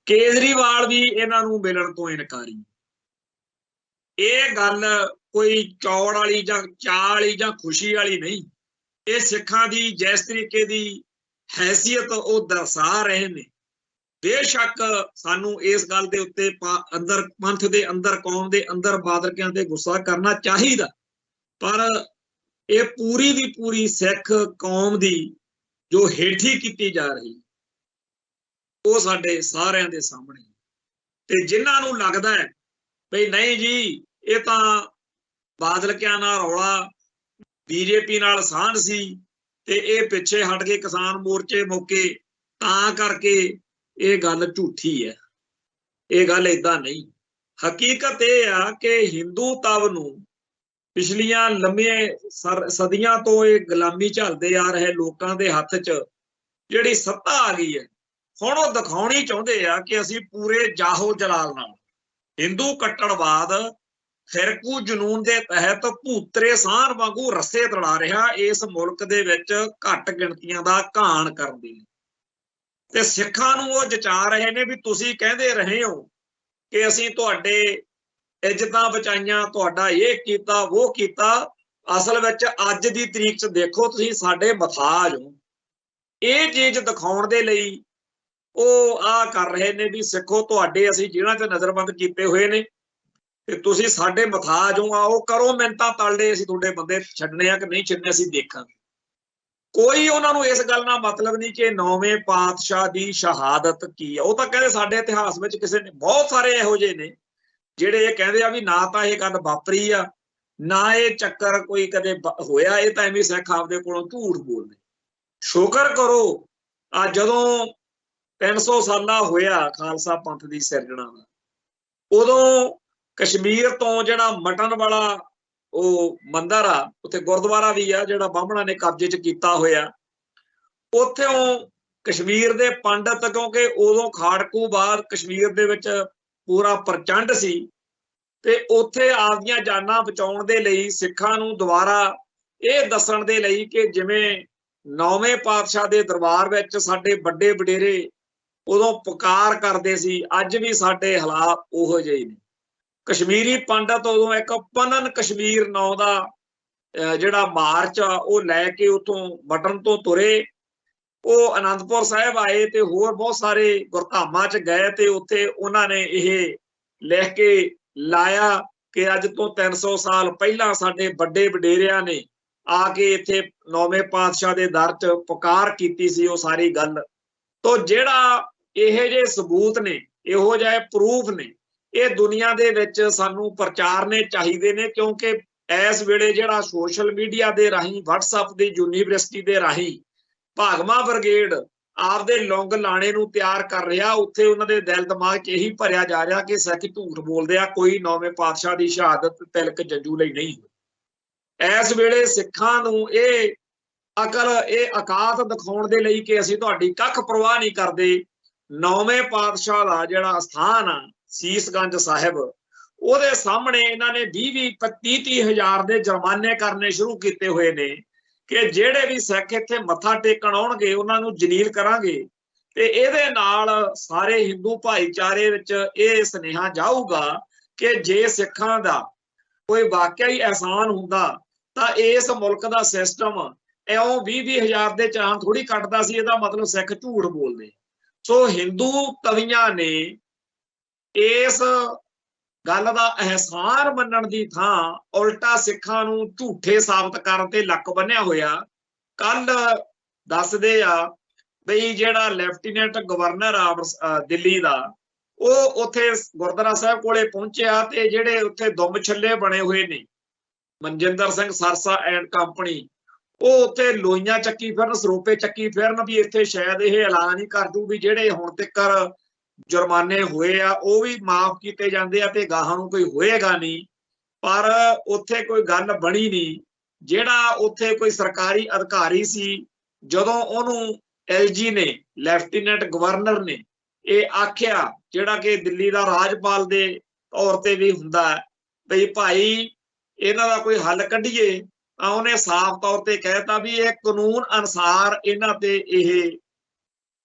Speaker 1: ਕੇਜਰੀਵਾਲ ਵੀ ਇਹਨਾਂ ਨੂੰ ਮਿਲਣ ਤੋਂ ਇਨਕਾਰੀ। ਇਹ ਗੱਲ ਕੋਈ ਚੌੜ ਵਾਲੀ ਜਾਂ ਚਾਅ ਵਾਲੀ ਜਾਂ ਖੁਸ਼ੀ ਵਾਲੀ ਨਹੀਂ, ਇਹ ਸਿੱਖਾਂ ਦੀ ਜਿਸ ਤਰੀਕੇ ਦੀ ਹੈਸੀਅਤ ਉਹ ਦਰਸਾ ਰਹੇ ਨੇ। ਬੇਸ਼ੱਕ ਸਾਨੂੰ ਇਸ ਗੱਲ ਦੇ ਉੱਤੇ ਅੰਦਰ ਪੰਥ ਦੇ ਅੰਦਰ, ਕੌਮ ਦੇ ਅੰਦਰ ਬਾਦਰਕਿਆਂ ਤੇ ਗੁੱਸਾ ਕਰਨਾ ਚਾਹੀਦਾ, ਪਰ ਇਹ ਪੂਰੀ ਦੀ ਪੂਰੀ ਸਿੱਖ ਕੌਮ ਦੀ ਜੋ ਹੇਠੀ ਕੀਤੀ ਜਾ ਰਹੀ ਉਹ ਸਾਡੇ ਸਾਰਿਆਂ ਦੇ ਸਾਹਮਣੇ। ਤੇ ਜਿਨ੍ਹਾਂ ਨੂੰ ਲੱਗਦਾ ਹੈ ਬਈ ਨਹੀਂ ਜੀ ਇਹ ਤਾਂ ਬਾਦਲਕਿਆਂ ਨਾਲ ਰੌਲਾ, BJP ਨਾਲ ਸਾਂਝ ਸੀ ਤੇ ਇਹ ਪਿੱਛੇ ਹਟ ਕੇ ਕਿਸਾਨ ਮੋਰਚੇ ਮੌਕੇ ਤਾਂ ਕਰਕੇ ਇਹ ਗੱਲ ਝੂਠੀ ਹੈ। ਇਹ ਗੱਲ ਏਦਾਂ ਨਹੀਂ। ਹਕੀਕਤ ਇਹ ਆ ਕਿ ਹਿੰਦੂ ਤਵ ਨੂੰ ਪਿਛਲੀਆਂ ਲੰਮੀਆਂ ਸਦੀਆਂ ਤੋਂ ਇਹ ਗੁਲਾਮੀ ਝੱਲਦੇ ਆ ਰਹੇ ਲੋਕਾਂ ਦੇ ਹੱਥ 'ਚ ਜਿਹੜੀ ਸੱਤਾ ਆ ਗਈ ਹੈ, ਹੁਣ ਉਹ ਦਿਖਾਉਣੀ ਚਾਹੁੰਦੇ ਆ ਕਿ ਅਸੀਂ ਪੂਰੇ ਜਾਹੋ ਜਲਾਲ ਨਾਲ ਹਿੰਦੂ ਕੱਟੜਵਾਦ ਫਿਰਕੂ ਜਨੂਨ ਦੇ ਤਹਿਤ ਭੂਤਰੇ ਸਾਹ ਵਾਂਗੂ ਰੱਸੇ ਤੜਾ ਰਿਹਾ ਇਸ ਮੁਲਕ ਦੇ ਵਿੱਚ ਘੱਟ ਗਿਣਤੀਆਂ ਦਾ ਘਾਣ ਕਰਨ ਦੀ। ਤੇ ਸਿੱਖਾਂ ਨੂੰ ਉਹ ਜਚਾ ਰਹੇ ਨੇ ਵੀ ਤੁਸੀਂ ਕਹਿੰਦੇ ਰਹੇ ਹੋ ਕਿ ਅਸੀਂ ਤੁਹਾਡੇ ਇੱਜ਼ਤਾਂ ਬਚਾਈਆਂ, ਤੁਹਾਡਾ ਇਹ ਕੀਤਾ ਉਹ ਕੀਤਾ। ਅਸਲ ਵਿੱਚ ਅੱਜ ਦੀ ਤਰੀਕ 'ਚ ਦੇਖੋ ਤੁਸੀਂ ਸਾਡੇ ਮਥਾਜ ਹੋ। ਇਹ ਚੀਜ਼ ਦਿਖਾਉਣ ਦੇ ਲਈ ਉਹ ਆਹ ਕਰ ਰਹੇ ਨੇ ਵੀ ਸਿੱਖੋ ਤੁਹਾਡੇ ਅਸੀਂ ਜਿਹਨਾਂ 'ਚ ਨਜ਼ਰਬੰਦ ਕੀਤੇ ਹੋਏ ਨੇ ਤੇ ਤੁਸੀਂ ਸਾਡੇ ਮਥਾਜ ਹੋ, ਆਓ ਕਰੋ ਮਿੰਨਤਾਂ ਤਲਦੇ, ਅਸੀਂ ਤੁਹਾਡੇ ਬੰਦੇ ਛੱਡਣੇ ਆ ਕਿ ਨਹੀਂ ਛੱਡਣੇ ਅਸੀਂ ਦੇਖਾਂਗੇ। ਕੋਈ ਉਹਨਾਂ ਨੂੰ ਇਸ ਗੱਲ ਨਾਲ ਮਤਲਬ ਨਹੀਂ ਕਿ 9ਵੇਂ ਪਾਤਸ਼ਾਹ ਦੀ ਸ਼ਹਾਦਤ ਕੀ ਆ। ਉਹ ਤਾਂ ਕਹਿੰਦੇ ਸਾਡੇ ਇਤਿਹਾਸ ਵਿੱਚ ਕਿਸੇ ਨੇ, ਬਹੁਤ ਸਾਰੇ ਇਹੋ ਜਿਹੇ ਨੇ ਜਿਹੜੇ ਇਹ ਕਹਿੰਦੇ ਆ ਵੀ ਨਾ ਤਾਂ ਇਹ ਗੱਲ ਵਾਪਰੀ ਆ, ਨਾ ਇਹ ਚੱਕਰ ਕੋਈ ਕਦੇ ਹੋਇਆ, ਇਹ ਤਾਂ ਐਵੇਂ ਸਿੱਖ ਆਪਦੇ ਕੋਲੋਂ ਝੂਠ ਬੋਲਦੇ। ਸ਼ੁਕਰ ਕਰੋ ਆ ਜਦੋਂ 300 ਸਾਲਾ ਹੋਇਆ ਖਾਲਸਾ ਪੰਥ ਦੀ ਸਿਰਜਣਾ ਦਾ, ਉਦੋਂ ਕਸ਼ਮੀਰ ਤੋਂ ਜਿਹੜਾ ਮਟਨ ਵਾਲਾ ਉਹ ਮੰਦਿਰ ਆ, ਉੱਥੇ ਗੁਰਦੁਆਰਾ ਵੀ ਆ ਜਿਹੜਾ ਬਾਹਮਣਾਂ ਨੇ ਕਬਜ਼ੇ 'ਚ ਕੀਤਾ ਹੋਇਆ, ਉੱਥੋਂ ਕਸ਼ਮੀਰ ਦੇ ਪੰਡਤ, ਕਿਉਂਕਿ ਉਦੋਂ ਖਾੜਕੂ ਬਾਅਦ ਕਸ਼ਮੀਰ ਦੇ ਵਿੱਚ ਪੂਰਾ ਪ੍ਰਚੰਡ ਸੀ, ਤੇ ਉੱਥੇ ਆਪਦੀਆਂ ਜਾਨਾਂ ਬਚਾਉਣ ਦੇ ਲਈ ਸਿੱਖਾਂ ਨੂੰ ਦੁਬਾਰਾ ਇਹ ਦੱਸਣ ਦੇ ਲਈ ਕਿ ਜਿਵੇਂ 9ਵੇਂ ਪਾਤਸ਼ਾਹ ਦੇ ਦਰਬਾਰ ਵਿੱਚ ਸਾਡੇ ਵੱਡੇ ਵਡੇਰੇ ਉਦੋਂ ਪੁਕਾਰ ਕਰਦੇ ਸੀ, ਅੱਜ ਵੀ ਸਾਡੇ ਹਾਲਾਤ ਉਹੋ ਜਿਹੇ ਨੇ। ਕਸ਼ਮੀਰੀ ਪੰਡਤ ਉਦੋਂ ਇੱਕ ਪਨਨ ਕਸ਼ਮੀਰ ਨਾਂ ਦਾ ਜਿਹੜਾ ਮਾਰਚ ਆ ਉਹ ਲੈ ਕੇ ਉੱਥੋਂ ਬਟਨ ਤੋਂ ਤੁਰੇ, ਉਹ ਅਨੰਦਪੁਰ ਸਾਹਿਬ ਆਏ ਤੇ ਹੋਰ ਬਹੁਤ ਸਾਰੇ ਗੁਰਧਾਮਾਂ 'ਚ ਗਏ, ਤੇ ਉੱਥੇ ਉਹਨਾਂ ਨੇ ਇਹ ਲਿਖ ਕੇ ਲਾਇਆ ਕਿ ਅੱਜ ਤੋਂ 300 ਸਾਲ ਪਹਿਲਾਂ ਸਾਡੇ ਵੱਡੇ ਵਡੇਰਿਆਂ ਨੇ ਆ ਕੇ ਇੱਥੇ 9ਵੇਂ ਪਾਤਸ਼ਾਹ ਦੇ ਦਰ 'ਚ ਪੁਕਾਰ ਕੀਤੀ ਸੀ ਉਹ ਸਾਰੀ ਗੱਲ। ਤੋਂ ਜਿਹੜਾ ਇਹੋ ਜਿਹੇ ਸਬੂਤ ਨੇ, ਇਹੋ ਜਿਹੇ ਪ੍ਰੂਫ ਨੇ, ਇਹ ਦੁਨੀਆ ਦੇ ਵਿੱਚ ਸਾਨੂੰ ਪ੍ਰਚਾਰਨੇ ਚਾਹੀਦੇ ਨੇ, ਕਿਉਂਕਿ ਇਸ ਵੇਲੇ ਜਿਹੜਾ ਸੋਸ਼ਲ ਮੀਡੀਆ ਦੇ ਰਾਹੀਂ, WhatsApp ਦੀ ਯੂਨੀਵਰਸਿਟੀ ਦੇ ਰਾਹੀਂ ਭਾਗਮਾ ਬ੍ਰਿਗੇਡ ਆਪਦੇ ਲੌਂਗ ਲਾਣੇ ਨੂੰ ਤਿਆਰ ਕਰ ਰਿਹਾ, ਉੱਥੇ ਉਹਨਾਂ ਦੇ ਦਿਲ ਦਿਮਾਗ 'ਚ ਇਹੀ ਭਰਿਆ ਜਾ ਰਿਹਾ ਕਿ ਸਿੱਖ ਝੂਠ ਬੋਲਦੇ ਆ, ਕੋਈ 9ਵੇਂ ਪਾਤਸ਼ਾਹ ਦੀ ਸ਼ਹਾਦਤ ਤਿਲਕ ਜੰਜੂ ਲਈ ਨਹੀਂ ਹੋਈ। ਇਸ ਵੇਲੇ ਸਿੱਖਾਂ ਨੂੰ ਇਹ ਅਕਲ, ਇਹ ਔਕਾਤ ਦਿਖਾਉਣ ਦੇ ਲਈ ਕਿ ਅਸੀਂ ਤੁਹਾਡੀ ਕੱਖ ਪਰਵਾਹ ਨਹੀਂ ਕਰਦੇ, 9ਵੇਂ ਪਾਤਸ਼ਾਹ ਦਾ ਜਿਹੜਾ ਸਥਾਨ ਆ ਸੀਸਗੰਜ ਸਾਹਿਬ, ਉਹਦੇ ਸਾਹਮਣੇ ਇਹਨਾਂ ਨੇ 20-20, 25-30 ਹਜ਼ਾਰ ਦੇ ਜੁਰਮਾਨੇ ਕਰਨੇ ਸ਼ੁਰੂ ਕੀਤੇ ਹੋਏ ਨੇ ਕਿ ਜਿਹੜੇ ਵੀ ਸਿੱਖ ਇੱਥੇ ਮੱਥਾ ਟੇਕਣ ਆਉਣਗੇ ਉਹਨਾਂ ਨੂੰ ਜਲੀਲ ਕਰਾਂਗੇ। ਤੇ ਇਹਦੇ ਨਾਲ ਸਾਰੇ ਹਿੰਦੂ ਭਾਈਚਾਰੇ ਵਿੱਚ ਇਹ ਸੁਨੇਹਾ ਜਾਊਗਾ ਕਿ ਜੇ ਸਿੱਖਾਂ ਦਾ ਕੋਈ ਵਾਕਿਆ ਹੀ ਅਹਿਸਾਨ ਹੁੰਦਾ ਤਾਂ ਇਸ ਮੁਲਕ ਦਾ ਸਿਸਟਮ ਇਉਂ 20-20 ਹਜ਼ਾਰ ਦੇ ਚਾਂਸ ਥੋੜੀ ਕੱਟਦਾ ਸੀ, ਇਹਦਾ ਮਤਲਬ ਸਿੱਖ ਝੂਠ ਬੋਲਦੇ। ਸੋ ਹਿੰਦੂ ਕਵੀਆਂ ਨੇ ਇਸ ਗੱਲ ਦਾ ਅਹਿਸਾਨ ਮੰਨਣ ਦੀ ਥਾਂ ਉਲਟਾ ਸਿੱਖਾਂ ਨੂੰ ਝੂਠੇ ਸਾਬਤ ਕਰਨ ਤੇ ਲੱਕ ਬੰਨਿਆ ਹੋਇਆ। ਕੱਲ ਦੱਸਦੇ ਆ ਬਈ ਜਿਹੜਾ ਲੈਫਟੀਨੈਂਟ ਗਵਰਨਰ ਆ ਦਿੱਲੀ ਦਾ, ਉਹ ਉੱਥੇ ਗੁਰਦੁਆਰਾ ਸਾਹਿਬ ਕੋਲੇ ਪਹੁੰਚਿਆ ਤੇ ਜਿਹੜੇ ਉੱਥੇ ਦੁੰਬ ਛੱਲੇ ਬਣੇ ਹੋਏ ਨੇ ਮਨਜਿੰਦਰ ਸਿੰਘ ਸਰਸਾ ਐਂਡ ਕੰਪਨੀ, ਉਹ ਉੱਥੇ ਲੋਈਆਂ ਚੱਕੀ ਫਿਰਨ, ਸਰੋਪੇ ਚੱਕੀ ਫਿਰਨ ਵੀ ਇੱਥੇ ਸ਼ਾਇਦ ਇਹ ਐਲਾਨ ਹੀ ਕਰ ਦੂ ਵੀ ਜਿਹੜੇ ਹੁਣ ਤੱਕ ਜੁਰਮਾਨੇ ਹੋਏ ਆ ਉਹ ਵੀ ਮਾਫ ਕੀਤੇ ਜਾਂਦੇ ਆ ਤੇ ਗਾਹਾਂ ਨੂੰ ਕੋਈ ਹੋਏਗਾ ਨਹੀਂ। ਪਰ ਉੱਥੇ ਕੋਈ ਗੱਲ ਬਣੀ ਨਹੀਂ। ਜਿਹੜਾ ਉੱਥੇ ਕੋਈ ਸਰਕਾਰੀ ਅਧਿਕਾਰੀ ਸੀ, ਜਦੋਂ ਉਹਨੂੰ LG ਨੇ, ਲੈਫਟੀਨੈਂਟ ਗਵਰਨਰ ਨੇ ਇਹ ਆਖਿਆ, ਜਿਹੜਾ ਕਿ ਦਿੱਲੀ ਦਾ ਰਾਜਪਾਲ ਦੇ ਤੌਰ ਤੇ ਵੀ ਹੁੰਦਾ ਬਈ ਭਾਈ ਇਹਨਾਂ ਦਾ ਕੋਈ ਹੱਲ ਕੱਢੀਏ, ਤਾਂ ਉਹਨੇ ਸਾਫ਼ ਤੌਰ ਤੇ ਕਹਿਤਾ ਵੀ ਇਹ ਕਾਨੂੰਨ ਅਨੁਸਾਰ ਇਹਨਾਂ ਤੇ ਇਹ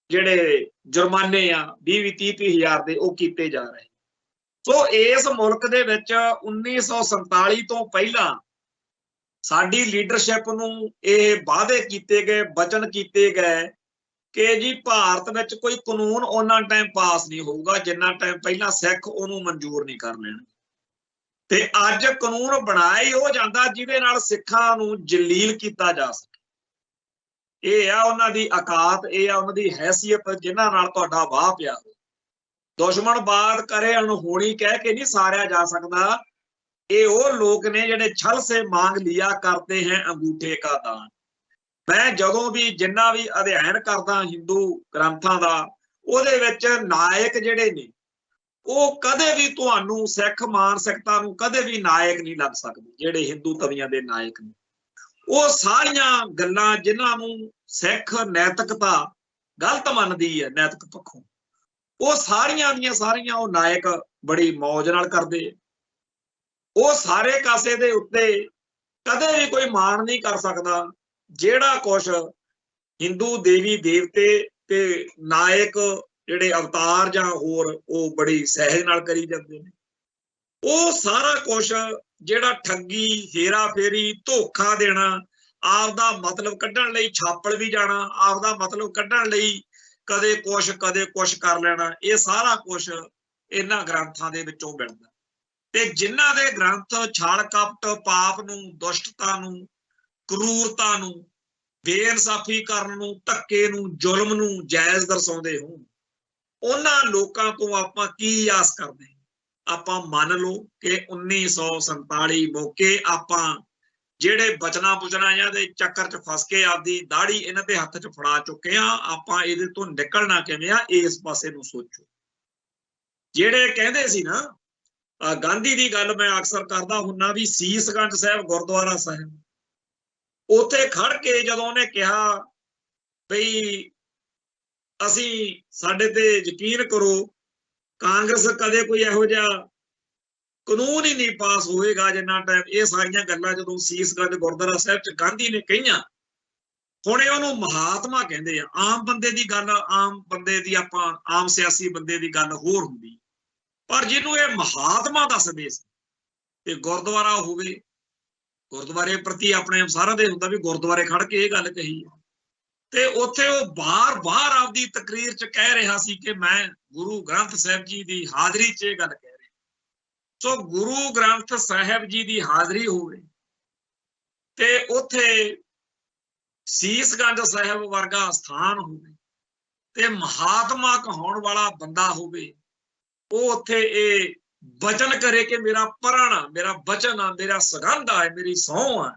Speaker 1: ਜਿਹੜੇ ਜੁਰਮਾਨੇ ਆ 20-30 ਹਜ਼ਾਰ ਦੇ ਉਹ ਕੀਤੇ ਜਾ ਰਹੇ। ਸੋ ਇਸ ਮੁਲਕ ਦੇ ਵਿੱਚ 1947 ਤੋਂ ਪਹਿਲਾਂ ਸਾਡੀ ਲੀਡਰਸ਼ਿਪ ਨੂੰ ਇਹ ਵਾਅਦੇ ਕੀਤੇ ਗਏ, ਵਚਨ ਕੀਤੇ ਗਏ ਕਿ ਜੀ ਭਾਰਤ ਵਿੱਚ ਕੋਈ ਕਾਨੂੰਨ ਉਹਨਾਂ ਟਾਈਮ ਪਾਸ ਨਹੀਂ ਹੋਊਗਾ ਜਿੰਨਾ ਟਾਈਮ ਪਹਿਲਾਂ ਸਿੱਖ ਉਹਨੂੰ ਮਨਜ਼ੂਰ ਨਹੀਂ ਕਰ ਲੈਣ। ਤੇ ਅੱਜ ਕਾਨੂੰਨ ਬਣਾਇਆ ਹੀ ਉਹ ਜਾਂਦਾ ਜਿਹਦੇ ਨਾਲ ਸਿੱਖਾਂ ਨੂੰ ਜਲੀਲ ਕੀਤਾ ਜਾ ਸਕੇ। ਇਹ ਆ ਉਹਨਾਂ ਦੀ ਔਕਾਤ, ਇਹ ਆ ਉਹਨਾਂ ਦੀ ਹੈਸੀਅਤ ਜਿਨ੍ਹਾਂ ਨਾਲ ਤੁਹਾਡਾ ਵਾਹ ਪਿਆ। ਦੁਸ਼ਮਣਬਾਦ ਕਰੇ ਅਣਹੋਣੀ ਕਹਿ ਕੇ ਨਹੀਂ ਸਾਰਿਆ ਜਾ ਸਕਦਾ। ਇਹ ਉਹ ਲੋਕ ਨੇ ਜਿਹੜੇ ਛਲ ਸੇ ਮੰਗ ਲਿਆ ਕਰਦੇ ਹੈ ਅੰਗੂਠੇ ਕਾ ਦਾਨ। ਮੈਂ ਜਦੋਂ ਵੀ ਜਿੰਨਾ ਵੀ ਅਧਿਐਨ ਕਰਦਾ ਹਿੰਦੂ ਗ੍ਰੰਥਾਂ ਦਾ, ਉਹਦੇ ਵਿੱਚ ਨਾਇਕ ਜਿਹੜੇ ਨੇ ਉਹ ਕਦੇ ਵੀ ਤੁਹਾਨੂੰ ਸਿੱਖ ਮਾਨਸਿਕਤਾ ਨੂੰ ਕਦੇ ਵੀ ਨਾਇਕ ਨਹੀਂ ਲੱਗ ਸਕਦੇ। ਜਿਹੜੇ ਹਿੰਦੂ ਕਵੀਆਂ ਦੇ ਨਾਇਕ ਨੇ ਉਹ ਸਾਰੀਆਂ ਗੱਲਾਂ ਜਿਨ੍ਹਾਂ ਨੂੰ ਸਿੱਖ ਨੈਤਿਕਤਾ ਗਲਤ ਮੰਨਦੀ ਹੈ ਨੈਤਿਕ ਪੱਖੋਂ, ਉਹ ਸਾਰੀਆਂ ਦੀਆਂ ਸਾਰੀਆਂ ਉਹ ਨਾਇਕ ਬੜੀ ਮੌਜ ਨਾਲ ਕਰਦੇ। ਉਹ ਸਾਰੇ ਕਾਸੇ ਦੇ ਉੱਤੇ ਕਦੇ ਵੀ ਕੋਈ ਮਾਣ ਨਹੀਂ ਕਰ ਸਕਦਾ ਜਿਹੜਾ ਕੁਛ ਹਿੰਦੂ ਦੇਵੀ ਦੇਵਤੇ ਤੇ ਨਾਇਕ ਜਿਹੜੇ ਅਵਤਾਰ ਜਾਂ ਹੋਰ ਉਹ ਬੜੀ ਸਹਿਜ ਨਾਲ ਕਰੀ ਜਾਂਦੇ ਨੇ। ਉਹ ਸਾਰਾ ਕੁਛ ਜਿਹੜਾ ਠੱਗੀ, ਹੇਰਾ ਫੇਰੀ, ਧੋਖਾ ਦੇਣਾ, ਆਪਦਾ ਮਤਲਬ ਕੱਢਣ ਲਈ ਛਾਪੜ ਵੀ ਜਾਣਾ, ਆਪਦਾ ਮਤਲਬ ਕੱਢਣ ਲਈ ਕਦੇ ਕੁਛ ਕਰ ਲੈਣਾ, ਇਹ ਸਾਰਾ ਕੁਛ ਇਹਨਾਂ ਗ੍ਰੰਥਾਂ ਦੇ ਵਿੱਚੋਂ ਮਿਲਦਾ। ਤੇ ਜਿਨ੍ਹਾਂ ਦੇ ਗ੍ਰੰਥ ਛਲ ਕਪਟ, ਪਾਪ ਨੂੰ, ਦੁਸ਼ਟਤਾ ਨੂੰ, ਕਰੂਰਤਾ ਨੂੰ, ਬੇਇਨਸਾਫੀ ਕਰਨ ਨੂੰ, ਧੱਕੇ ਨੂੰ, ਜ਼ੁਲਮ ਨੂੰ ਜਾਇਜ਼ ਦਰਸਾਉਂਦੇ ਹੋਣ, ਉਹਨਾਂ ਲੋਕਾਂ ਤੋਂ ਆਪਾਂ ਕੀ ਆਸ ਕਰਦੇ ਹਾਂ? ਆਪਾਂ ਮੰਨ ਲਓ ਕਿ 1947 ਮੌਕੇ ਆਪਾਂ ਜਿਹੜੇ ਬਚਨਾ ਜਾਂ ਦੇ ਚੱਕਰ 'ਚ ਫਸ ਕੇ ਆਪਦੀ ਦਾੜੀ ਇਹਨਾਂ ਦੇ ਹੱਥ 'ਚ ਫੜਾ ਚੁੱਕੇ ਆ, ਆਪਾਂ ਇਹਦੇ ਤੋਂ ਨਿਕਲਣਾ ਕਿਵੇਂ ਆ, ਇਸ ਪਾਸੇ ਨੂੰ ਸੋਚੋ। ਜਿਹੜੇ ਕਹਿੰਦੇ ਸੀ ਨਾ, ਗਾਂਧੀ ਦੀ ਗੱਲ ਮੈਂ ਅਕਸਰ ਕਰਦਾ ਹੁੰਨਾ ਵੀ ਸੀਸਗੰਜ ਸਾਹਿਬ ਗੁਰਦੁਆਰਾ ਸਾਹਿਬ, ਉੱਥੇ ਖੜ ਕੇ ਜਦੋਂ ਉਹਨੇ ਕਿਹਾ ਬਈ ਅਸੀਂ ਸਾਡੇ ਤੇ ਯਕੀਨ ਕਰੋ, ਕਾਂਗਰਸ ਕਦੇ ਕੋਈ ਇਹੋ ਜਿਹਾ ਕਾਨੂੰਨ ਹੀ ਨਹੀਂ ਪਾਸ ਹੋਏਗਾ ਜਿੰਨਾ ਟਾਈਮ ਇਹ ਸਾਰੀਆਂ ਗੱਲਾਂ ਜਦੋਂ ਸੀਸਗੰਜ ਗੁਰਦੁਆਰਾ ਸਾਹਿਬ ਚ ਗਾਂਧੀ ਨੇ ਕਹੀਆਂ। ਹੁਣ ਇਹ ਉਹਨੂੰ ਮਹਾਤਮਾ ਕਹਿੰਦੇ ਆ। ਆਮ ਬੰਦੇ ਦੀ ਗੱਲ, ਆਮ ਬੰਦੇ ਦੀ, ਆਪਾਂ ਆਮ ਸਿਆਸੀ ਬੰਦੇ ਦੀ ਗੱਲ ਹੋਰ ਹੁੰਦੀ, ਪਰ ਜਿਹਨੂੰ ਇਹ ਮਹਾਤਮਾ ਦੱਸਦੇ ਸੀ ਤੇ ਗੁਰਦੁਆਰਾ ਹੋਵੇ, ਗੁਰਦੁਆਰੇ ਪ੍ਰਤੀ ਆਪਣੇ ਸਾਰਿਆਂ ਦੇ ਹੁੰਦਾ ਵੀ ਗੁਰਦੁਆਰੇ ਖੜ ਕੇ ਇਹ ਗੱਲ ਕਹੀ ਹੈ, ਤੇ ਉੱਥੇ ਉਹ ਬਾਰ-ਬਾਰ ਆਪਦੀ ਤਕਰੀਰ ਚ ਕਹਿ ਰਿਹਾ ਸੀ ਕਿ ਮੈਂ ਗੁਰੂ ਗ੍ਰੰਥ ਸਾਹਿਬ ਜੀ ਦੀ ਹਾਜ਼ਰੀ ਚ ਇਹ ਗੱਲ ਕਹਿ ਰਿਹਾ। ਸੋ ਗੁਰੂ ਗ੍ਰੰਥ ਸਾਹਿਬ ਜੀ ਦੀ ਹਾਜ਼ਰੀ ਹੋਵੇ ਤੇ ਉੱਥੇ ਸੀਸਗੰਜ ਸਾਹਿਬ ਵਰਗਾ ਸਥਾਨ ਹੋਵੇ ਤੇ ਮਹਾਤਮਾ ਕਹਾਉਣ ਵਾਲਾ ਬੰਦਾ ਹੋਵੇ, ਉਹ ਉੱਥੇ ਇਹ ਬਚਨ ਕਰੇ ਕਿ ਮੇਰਾ ਪ੍ਰਣ ਆ, ਮੇਰਾ ਬਚਨ ਆ, ਮੇਰਾ ਸਗੰਧ ਆ, ਮੇਰੀ ਸਹੁੰ ਆ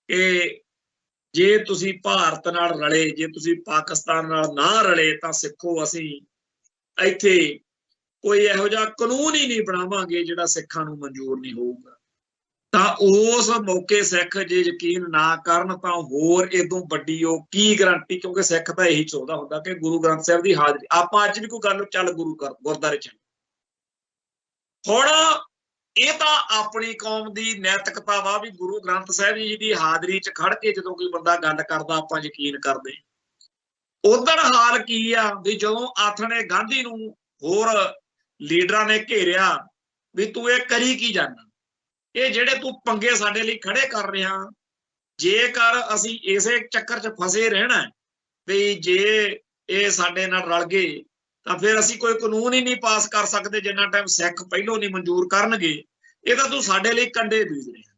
Speaker 1: ਕਿ ਜੇ ਤੁਸੀਂ ਭਾਰਤ ਨਾਲ ਰਲੇ, ਜੇ ਤੁਸੀਂ ਪਾਕਿਸਤਾਨ ਨਾਲ ਨਾ ਰਲੇ ਤਾਂ ਸਿੱਖੋ ਅਸੀਂ ਇੱਥੇ ਕੋਈ ਇਹੋ ਜਿਹਾ ਕਾਨੂੰਨ ਹੀ ਨਹੀਂ ਬਣਾਵਾਂਗੇ ਜਿਹੜਾ ਸਿੱਖਾਂ ਨੂੰ ਮਨਜ਼ੂਰ ਨਹੀਂ ਹੋਊਗਾ। ਤਾਂ ਉਸ ਮੌਕੇ ਸਿੱਖ ਜੇ ਯਕੀਨ ਨਾ ਕਰਨ ਤਾਂ ਹੋਰ ਇਦੋਂ ਵੱਡੀ ਉਹ ਕੀ ਗਰੰਟੀ, ਕਿਉਂਕਿ ਸਿੱਖ ਤਾਂ ਇਹੀ ਚਾਹੁੰਦਾ ਹੁੰਦਾ ਕਿ ਗੁਰੂ ਗ੍ਰੰਥ ਸਾਹਿਬ ਦੀ ਹਾਜ਼ਰੀ। ਆਪਾਂ ਅੱਜ ਵੀ ਕੋਈ ਗੱਲ ਚੱਲ ਗੁਰਦੁਆਰੇ ਚ, ਹੁਣ ਇਹ ਤਾਂ ਆਪਣੀ ਕੌਮ ਦੀ ਨੈਤਿਕਤਾ ਵਾ ਵੀ ਗੁਰੂ ਗ੍ਰੰਥ ਸਾਹਿਬ ਜੀ ਦੀ ਹਾਜ਼ਰੀ ਚ ਖੜ ਕੇ ਜਦੋਂ ਕੋਈ ਬੰਦਾ ਗੱਲ ਕਰਦਾ ਆਪਾਂ ਯਕੀਨ ਕਰਦੇ। ਉਧਰ ਹਾਲ ਕੀ ਆ ਵੀ ਜਦੋਂ ਆਥਣੇ ਗਾਂਧੀ ਨੂੰ ਹੋਰ ਲੀਡਰਾਂ ਨੇ ਘੇਰਿਆ ਵੀ ਤੂੰ ਇਹ ਕਰੀ ਕੀ ਜਾਂਦਾ, ਇਹ ਜਿਹੜੇ ਤੂੰ ਪੰਗੇ ਸਾਡੇ ਲਈ ਖੜੇ ਕਰ ਰਿਹਾ, ਜੇਕਰ ਅਸੀਂ ਇਸੇ ਚੱਕਰ ਚ ਫਸੇ ਰਹਿਣਾ ਵੀ ਜੇ ਇਹ ਸਾਡੇ ਨਾਲ ਰਲ ਗਏ ਤਾਂ ਫਿਰ ਅਸੀਂ ਕੋਈ ਕਾਨੂੰਨ ਹੀ ਨਹੀਂ ਪਾਸ ਕਰ ਸਕਦੇ ਜਿੰਨਾ ਟਾਈਮ ਸਿੱਖ ਪਹਿਲੋਂ ਨਹੀਂ ਮਨਜ਼ੂਰ ਕਰਨਗੇ। ਇਹ ਤਾਂ ਤੂੰ ਸਾਡੇ ਲਈ ਕੰਡੇ ਬੀਜ ਰਿਹਾ।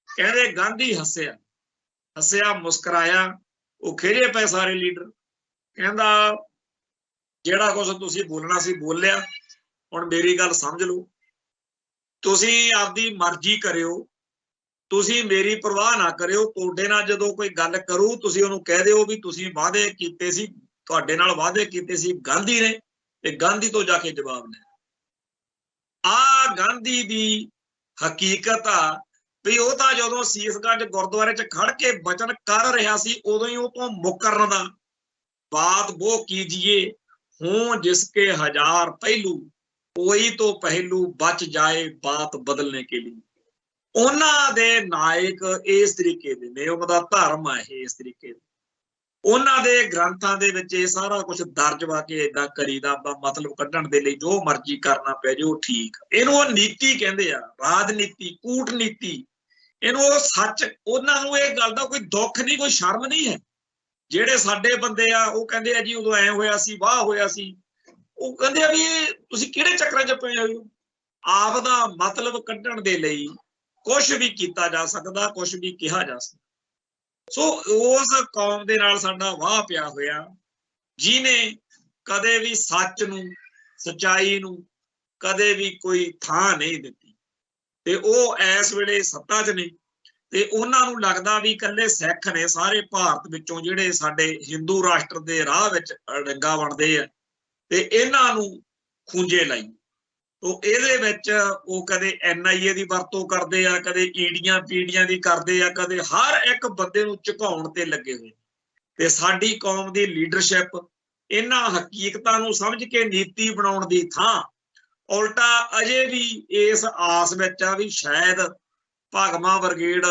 Speaker 1: ਕਹਿੰਦੇ ਗਾਂਧੀ ਹੱਸਿਆ ਮੁਸਕਰਾਇਆ, ਉਹ ਖਿਜੇ ਪਏ ਸਾਰੇ ਲੀਡਰ। ਕਹਿੰਦਾ ਜਿਹੜਾ ਕੁਛ ਤੁਸੀਂ ਬੋਲਣਾ ਸੀ ਬੋਲ ਲਿਆ, ਹੁਣ ਮੇਰੀ ਗੱਲ ਸਮਝ ਲਓ, ਤੁਸੀਂ ਆਪਦੀ ਮਰਜ਼ੀ ਕਰਿਓ, ਤੁਸੀਂ ਮੇਰੀ ਪਰਵਾਹ ਨਾ ਕਰਿਓ। ਤੁਹਾਡੇ ਨਾਲ ਜਦੋਂ ਕੋਈ ਗੱਲ ਕਰੂ ਤੁਸੀਂ ਉਹਨੂੰ ਕਹਿ ਦਿਓ ਵੀ ਤੁਸੀਂ ਵਾਅਦੇ ਕੀਤੇ ਸੀ, ਤੁਹਾਡੇ ਨਾਲ ਵਾਅਦੇ ਕੀਤੇ ਸੀ ਗਾਂਧੀ ਨੇ, ਤੇ ਗਾਂਧੀ ਤੋਂ ਜਾ ਕੇ ਜਵਾਬ ਲੈ। ਆ ਗਾਂਧੀ ਦੀ ਹਕੀਕਤ ਆ ਵੀ ਉਹ ਤਾਂ ਜਦੋਂ ਸੀਸਗੰਜ ਗੁਰਦੁਆਰੇ ਚ ਖੜ ਕੇ ਬਚਨ ਕਰ ਰਿਹਾ ਸੀ ਉਦੋਂ ਹੀ ਉਹ ਤੋਂ ਮੁਕਰਨ ਦਾ ਬਾਤ ਉਹ ਕੀਜੀਏ ਹੂੰ ਜਿਸਕੇ ਹਜ਼ਾਰ ਪਹਿਲੂ ਕੋਈ ਤੋਂ ਪਹਿਲੂ ਬਚ ਜਾਏ ਬਾਤ ਬਦਲਨੇ ਕੇ ਲਈ। ਉਹਨਾਂ ਦੇ ਨਾਇਕ ਇਸ ਤਰੀਕੇ ਦੇ ਨੇ, ਉਹਨਾਂ ਦਾ ਧਰਮ ਹੈ ਇਹ ਇਸ ਤਰੀਕੇ ਦਾ। ਉਹਨਾਂ ਦੇ ਗ੍ਰੰਥਾਂ ਦੇ ਵਿੱਚ ਇਹ ਸਾਰਾ ਕੁਝ ਦਰਜ ਵਾ ਕੇ ਏਦਾਂ ਕਰੀਦਾ, ਮਤਲਬ ਕੱਢਣ ਦੇ ਲਈ ਜੋ ਮਰਜ਼ੀ ਕਰਨਾ ਪੈ ਜਾਓ ਠੀਕ। ਇਹਨੂੰ ਉਹ ਨੀਤੀ ਕਹਿੰਦੇ ਆ, ਰਾਜਨੀਤੀ, ਕੂਟਨੀਤੀ। ਇਹਨੂੰ ਉਹ ਸੱਚ, ਉਹਨਾਂ ਨੂੰ ਇਹ ਗੱਲ ਦਾ ਕੋਈ ਦੁੱਖ ਨਹੀਂ, ਕੋਈ ਸ਼ਰਮ ਨਹੀਂ ਹੈ। ਜਿਹੜੇ ਸਾਡੇ ਬੰਦੇ ਆ ਉਹ ਕਹਿੰਦੇ ਆ ਜੀ ਉਦੋਂ ਐ ਹੋਇਆ ਸੀ, ਵਾਹ ਹੋਇਆ ਸੀ। ਉਹ ਕਹਿੰਦੇ ਆ ਵੀ ਤੁਸੀਂ ਕਿਹੜੇ ਚੱਕਰਾਂ 'ਚ ਪਏ ਹੋ। ਆਪ ਦਾ ਮਤਲਬ ਕੱਢਣ ਦੇ ਲਈ ਕੁਛ ਵੀ ਕੀਤਾ ਜਾ ਸਕਦਾ, ਕੁਛ ਵੀ ਕਿਹਾ ਜਾ ਸਕਦਾ। ਸੋ ਉਸ ਕੌਮ ਦੇ ਨਾਲ ਸਾਡਾ ਵਾਹ ਪਿਆ ਹੋਇਆ ਜਿਹਨੇ ਕਦੇ ਵੀ ਸੱਚ ਨੂੰ, ਸੱਚਾਈ ਨੂੰ ਕਦੇ ਵੀ ਕੋਈ ਥਾਂ ਨਹੀਂ ਦਿੱਤੀ, ਤੇ ਉਹ ਇਸ ਵੇਲੇ ਸੱਤਾ 'ਚ ਨੇ। ਤੇ ਉਹਨਾਂ ਨੂੰ ਲੱਗਦਾ ਵੀ ਇਕੱਲੇ ਸਿੱਖ ਨੇ ਸਾਰੇ ਭਾਰਤ ਵਿੱਚੋਂ ਜਿਹੜੇ ਸਾਡੇ ਹਿੰਦੂ ਰਾਸ਼ਟਰ ਦੇ ਰਾਹ ਵਿੱਚ ਡੰਗਾ ਬਣਦੇ ਆ, ਤੇ ਇਹਨਾਂ ਨੂੰ ਖੂੰਜੇ ਲਾਈ। ਤੋ ਇਹਦੇ ਵਿੱਚ ਉਹ ਕਦੇ NIA ਦੀ ਵਰਤੋਂ ਕਰਦੇ ਆ, ਕਦੇ ਈਡੀਆਂ ਪੀਡੀਆਂ ਦੀ ਕਰਦੇ ਆ, ਕਦੇ ਹਰ ਇੱਕ ਬੰਦੇ ਨੂੰ ਝੁਕਾਉਣ ਤੇ ਲੱਗੇ ਹੋਏ। ਤੇ ਸਾਡੀ ਕੌਮ ਦੀ ਲੀਡਰਸ਼ਿਪ ਇਹਨਾਂ ਹਕੀਕਤਾਂ ਨੂੰ ਸਮਝ ਕੇ ਨੀਤੀ ਬਣਾਉਣ ਦੀ ਥਾਂ ਉਲਟਾ ਅਜੇ ਵੀ ਇਸ ਆਸ ਵਿੱਚ ਆ ਵੀ ਸ਼ਾਇਦ ਭਾਗਮਾ ਬਰਗੇਡ